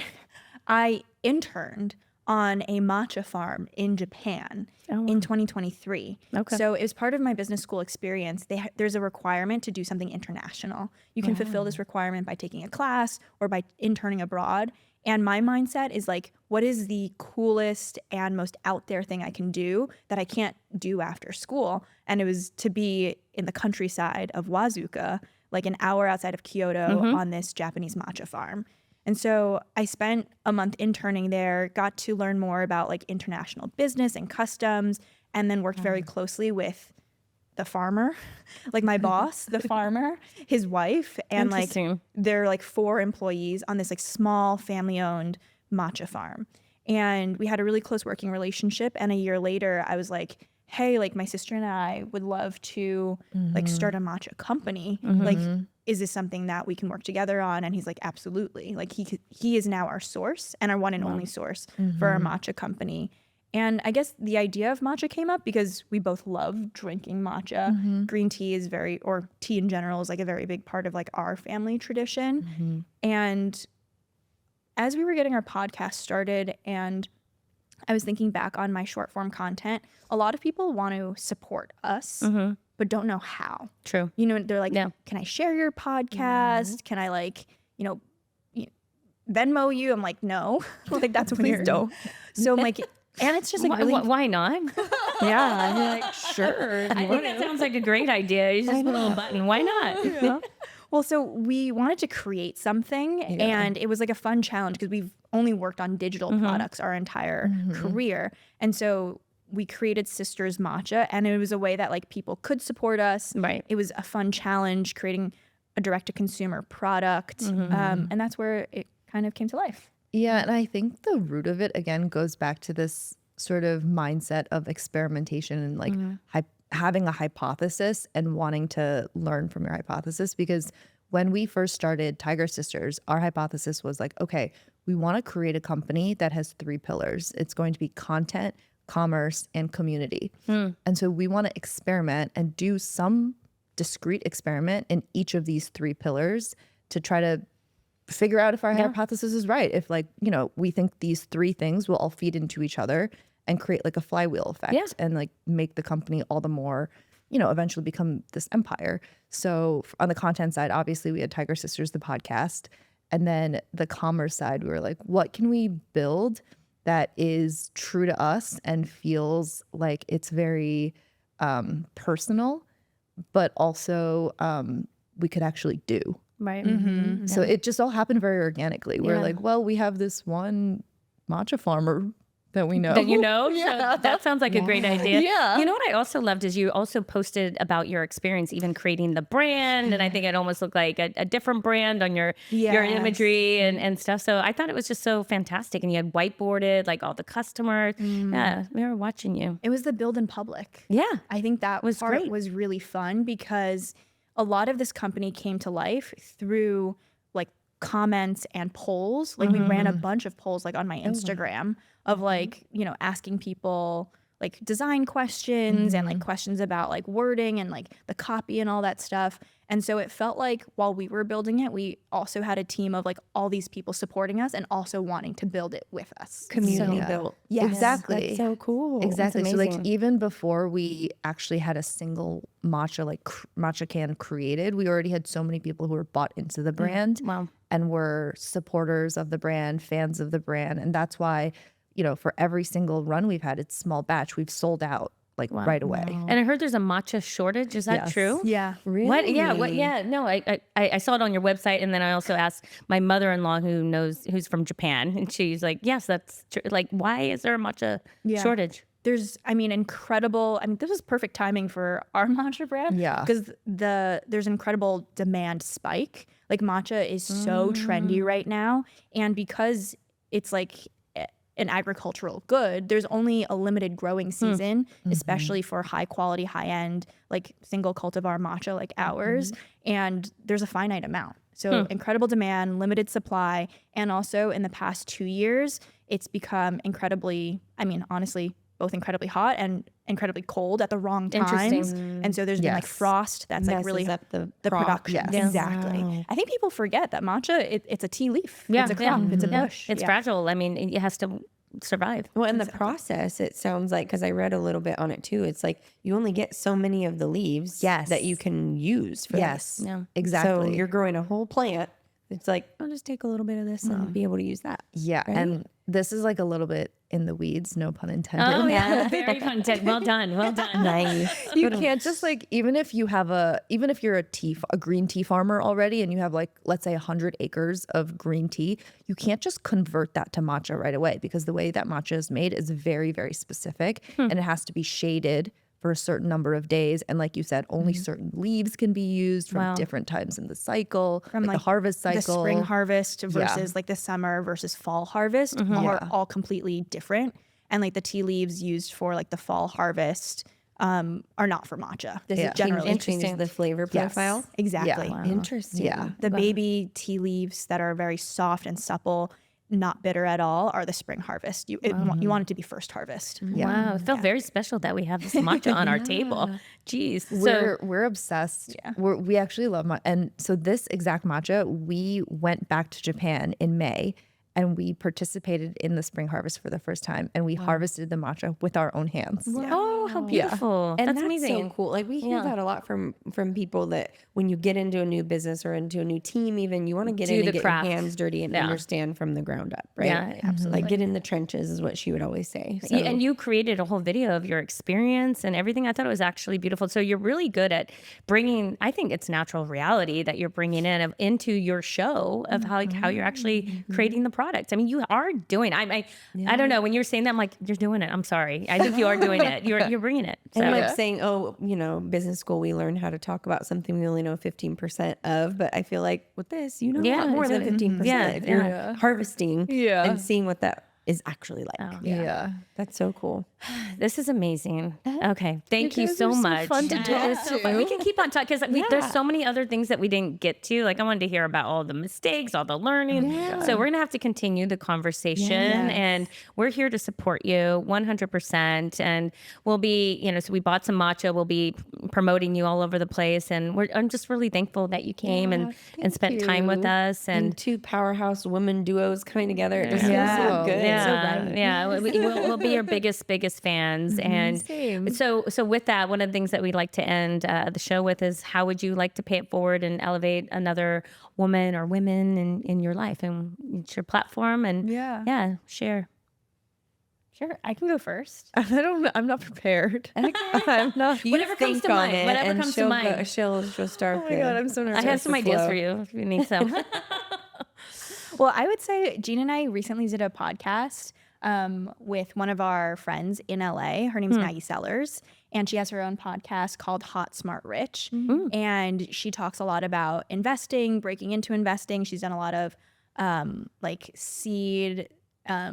I interned on a matcha farm in Japan in 2023. Okay. So it was part of my business school experience. There's a requirement to do something international. You can fulfill this requirement by taking a class or by interning abroad. And my mindset is like, what is the coolest and most out there thing I can do that I can't do after school? And it was to be in the countryside of Wazuka, like an hour outside of Kyoto on this Japanese matcha farm. And so I spent a month interning there, got to learn more about like international business and customs, and then worked very closely with the farmer, like my boss, the farmer, his wife, and like there are like 4 employees on this like small family-owned matcha farm. And we had a really close working relationship. And a year later, I was like, hey, like my sister and I would love to like start a matcha company. Like, is this something that we can work together on? And he's like, absolutely. Like he is now our source and our one and only source for our matcha company. And I guess the idea of matcha came up because we both love drinking matcha. Green tea is or tea in general is like a very big part of like our family tradition. And as we were getting our podcast started and I was thinking back on my short form content, a lot of people want to support us, but don't know how. True. You know, they're like, can I share your podcast? Can I like, Venmo you? I'm like, no, like that's weird. Don't. So I'm like, and it's just like, why not? yeah. I'm like, sure. I think that sounds like a great idea. You just put a little button. Why not? Well, so we wanted to create something and it was like a fun challenge because we've only worked on digital products our entire career. And so we created Sisters Matcha and it was a way that like people could support us. Right. It was a fun challenge creating a direct to consumer product. And that's where it kind of came to life. Yeah, and I think the root of it again goes back to this sort of mindset of experimentation and like having a hypothesis and wanting to learn from your hypothesis. Because when we first started Tiger Sisters, our hypothesis was like, okay, we want to create a company that has 3 pillars. It's going to be content, commerce, and community. And so we want to experiment and do some discrete experiment in each of these 3 pillars to try to figure out if our hypothesis is right. If like, you know, we think these 3 things will all feed into each other and create like a flywheel effect and like make the company all the more, you know, eventually become this empire. So on the content side, obviously we had Tiger Sisters, the podcast. And then the commerce side, we were like, what can we build that is true to us and feels like it's very personal, but also we could actually do. Right. So it just all happened very organically. We're like, well, we have this one matcha farmer that we know. That you know? So that sounds like a great idea. Yeah. You know what I also loved is you also posted about your experience even creating the brand. And I think it almost looked like a different brand on your imagery and stuff. So I thought it was just so fantastic. And you had whiteboarded like all the customers. Yeah, we were watching you. It was the build in public. Yeah. I think that Was part great. was really fun because a lot of this company came to life through like comments and polls. Like we ran a bunch of polls like on my Instagram of like, you know, asking people like design questions and like questions about like wording and like the copy and all that stuff. And so it felt like while we were building it, we also had a team of like all these people supporting us and also wanting to build it with us. Community built. Yes. Exactly. That's so cool. Exactly. That's So like amazing. even before we actually had a single matcha matcha can created, we already had so many people who were bought into the brand Wow. and were supporters of the brand, fans of the brand. And that's why, you know, for every single run we've had, it's small batch. We've sold out like right away. And I heard there's a matcha shortage. Is that Yes. true? Yeah. Really? What? Yeah. What? Yeah. No. I saw it on your website, and then I also asked my mother-in-law who's from Japan, and she's like, "Yes, that's true." Like, why is there a matcha shortage? There's, I mean, incredible. I mean, this was perfect timing for our matcha brand. Yeah. Because there's incredible demand spike. Like matcha is so trendy right now, and because it's like an agricultural good, there's only a limited growing season, especially for high quality, high end, like single cultivar matcha like ours. And there's a finite amount. So incredible demand, limited supply. And also in the past 2 years, it's become incredibly, I mean, honestly, both incredibly hot and incredibly cold at the wrong times. And so there's been like frost that's like really up the production. Yes. Yeah. Exactly. Wow. I think people forget that matcha, it's a tea leaf. Yeah, It's a crop. It's a bush. It's fragile. I mean, it has to survive. Well, in the process, it sounds like, because I read a little bit on it too, it's like you only get so many of the leaves that you can use for Yes. this. Yeah. Exactly. So you're growing a whole plant. It's like, I'll just take a little bit of this and be able to use that. Yeah. Right? And this is like a little bit in the weeds, no pun intended. Oh yeah, very content. Well done. Well done. Nice. You can't just like, even if you're a green tea farmer already and you have like, let's say 100 acres of green tea, you can't just convert that to matcha right away, because the way that matcha is made is very, very specific and it has to be shaded for a certain number of days. And like you said, only certain leaves can be used from different times in the cycle, from like the harvest cycle. The spring harvest versus like the summer versus fall harvest are all completely different. And like the tea leaves used for like the fall harvest are not for matcha. This is generally Changes the flavor profile. Exactly. Yeah. Interesting. Yeah. The baby tea leaves that are very soft and supple, not bitter at all, are the spring harvest. You want it to be first harvest. Wow, it felt very special that we have this matcha on our table. Jeez. We're obsessed. We actually love matcha. And so this exact matcha, we went back to Japan in May and we participated in the spring harvest for the first time, and we harvested the matcha with our own hands. Oh, how beautiful. And that's amazing. so cool. Like we hear that a lot from people, that when you get into a new business or into a new team, even, you want to get in and get craft. your hands dirty and understand from the ground up, right? Yeah, absolutely. Like get in the trenches is what she would always say. So. And you created a whole video of your experience and everything. I thought it was actually beautiful. So you're really good at bringing, I think it's natural reality that you're bringing into your show of how you're actually creating the products. I mean, you are doing, I don't know, when you're saying that, I'm like, you're doing it. I'm sorry. I think you are doing it. You're bringing it. So. And like saying, business school, we learn how to talk about something we only know 15% of, but I feel like with this, you know a lot more than 15%. Yeah, If you're harvesting and seeing what that is actually like. Oh, Yeah. That's so cool. This is amazing. Okay. Thank you guys so are so much. fun to It talk is so fun. to. We can keep on talking because there's so many other things that we didn't get to. Like I wanted to hear about all the mistakes, all the learning. So we're going to have to continue the conversation and we're here to support you 100%. And we'll be, so we bought some matcha. We'll be promoting you all over the place. And I'm just really thankful that you came and spent time with us. And two powerhouse women duos coming together. It just feels Yeah. so good. We'll be your biggest fans. And so with that, one of the things that we like to end the show with is how would you like to pay it forward and elevate another woman or women in your life? And it's your platform and share. Sure, I can go first. I'm not prepared. Okay. I'm not. Whatever comes to mind. Whatever comes to mind. She'll start. Oh my God, I'm so nervous. I have some ideas for you if you need some. Well, I would say Jean and I recently did a podcast with one of our friends in LA. Her name's Maggie Sellers, and she has her own podcast called Hot, Smart, Rich. And she talks a lot about investing, breaking into investing. She's done a lot of seed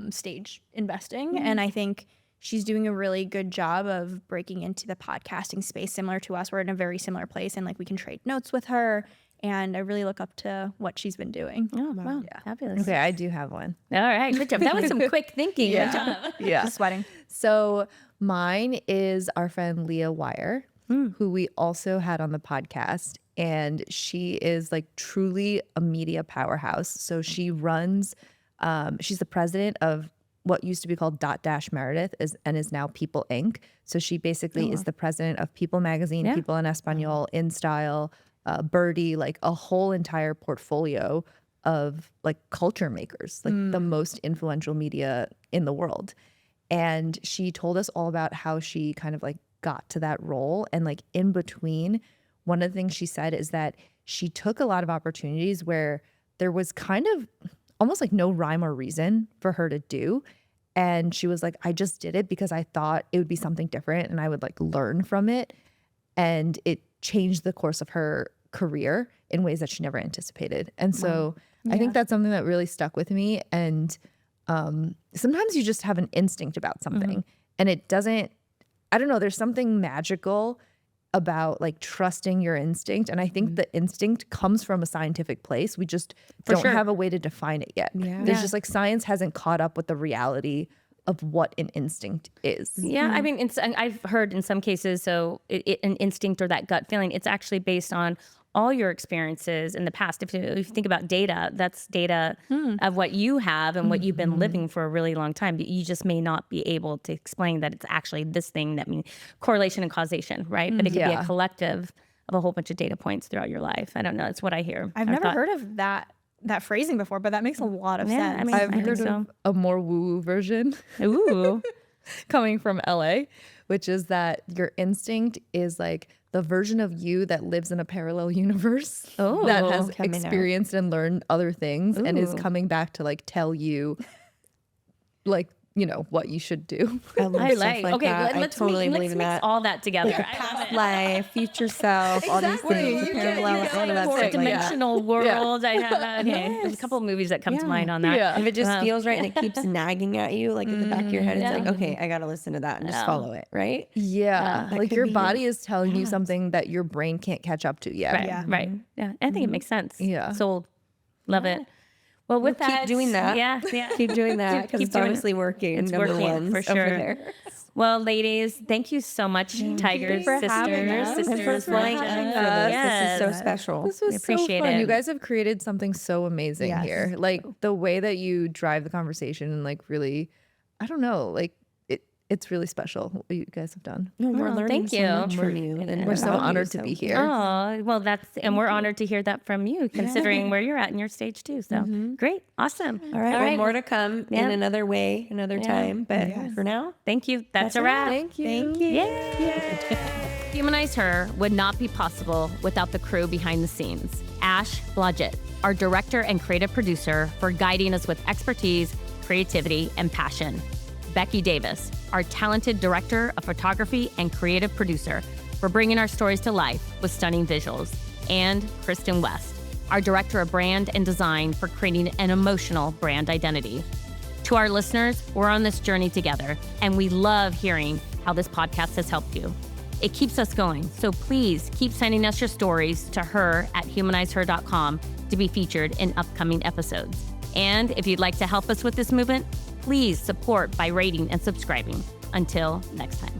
stage investing. And I think she's doing a really good job of breaking into the podcasting space similar to us. We're in a very similar place and we can trade notes with her. And I really look up to what she's been doing. Oh, wow. Fabulous. Okay, I do have one. All right. Good job. That was some quick thinking. Good job. Yeah. Sweating. So mine is our friend Leah Wire, who we also had on the podcast. And she is truly a media powerhouse. So she runs, she's the president of what used to be called Dash Meredith and is now People Inc. So she basically is the president of People Magazine, People en Espanol, InStyle, Birdie, a whole entire portfolio of culture makers, the most influential media in the world. And she told us all about how she kind of got to that role. And in between, one of the things she said is that she took a lot of opportunities where there was kind of almost no rhyme or reason for her to do. And she was like, I just did it because I thought it would be something different and I would learn from it. And it changed the course of her career in ways that she never anticipated. And so I think that's something that really stuck with me. And sometimes you just have an instinct about something and it doesn't, I don't know, there's something magical about trusting your instinct. And I think the instinct comes from a scientific place. We just don't have a way to define it yet. There's just science hasn't caught up with the reality of what an instinct is. Yeah, I mean, I've heard in some cases, so an instinct or that gut feeling, it's actually based on all your experiences in the past. If you think about data, that's data of what you have and what you've been living for a really long time. But you just may not be able to explain that it's actually this thing that means correlation and causation, right? But it could be a collective of a whole bunch of data points throughout your life. I don't know. That's what I hear. I've never heard of that phrasing before, but that makes a lot of sense. I mean, I've heard of a more woo-woo version. Ooh. Coming from LA, which is that your instinct is the version of you that lives in a parallel universe that has experienced and learned other things and is coming back to tell you what you should do. I like okay, that. let's totally mix all that together. Past life, future self, all these things. Four-dimensional world. I have that. Okay. There's a couple of movies that come to mind on that. If it just feels right and it keeps nagging at you in the back of your head, it's okay, I got to listen to that and just follow it, right? Yeah. Your body is telling you something that your brain can't catch up to yet. Right. Yeah. I think it makes sense. Yeah. Sold. Love it. Well, with that, keep doing that. Yeah. Keep doing that because it's obviously working. It's number working one for sure. Over there. Well, ladies, thank you so much, Tigers, sisters, flying us. Yes. This is so special. This was appreciate so fun. it. You guys have created something so amazing here. The way that you drive the conversation and really, I don't know, it's really special what you guys have done. No, we're learning thank you. so much from you. And we're so honored to be here. Oh, well, and we're honored to hear that from you, considering where you're at in your stage too. So great. Awesome. All right. Well, more to come in another way, another time. But for now, thank you. That's a wrap. Thank you. Thank you. Humanize Her would not be possible without the crew behind the scenes. Ash Blodgett, our director and creative producer, for guiding us with expertise, creativity, and passion. Becky Davis, our talented director of photography and creative producer, for bringing our stories to life with stunning visuals. And Kristen West, our director of brand and design, for creating an emotional brand identity. To our listeners, we're on this journey together, and we love hearing how this podcast has helped you. It keeps us going, so please keep sending us your stories to her@humanizeher.com to be featured in upcoming episodes. And if you'd like to help us with this movement, please support by rating and subscribing. Until next time.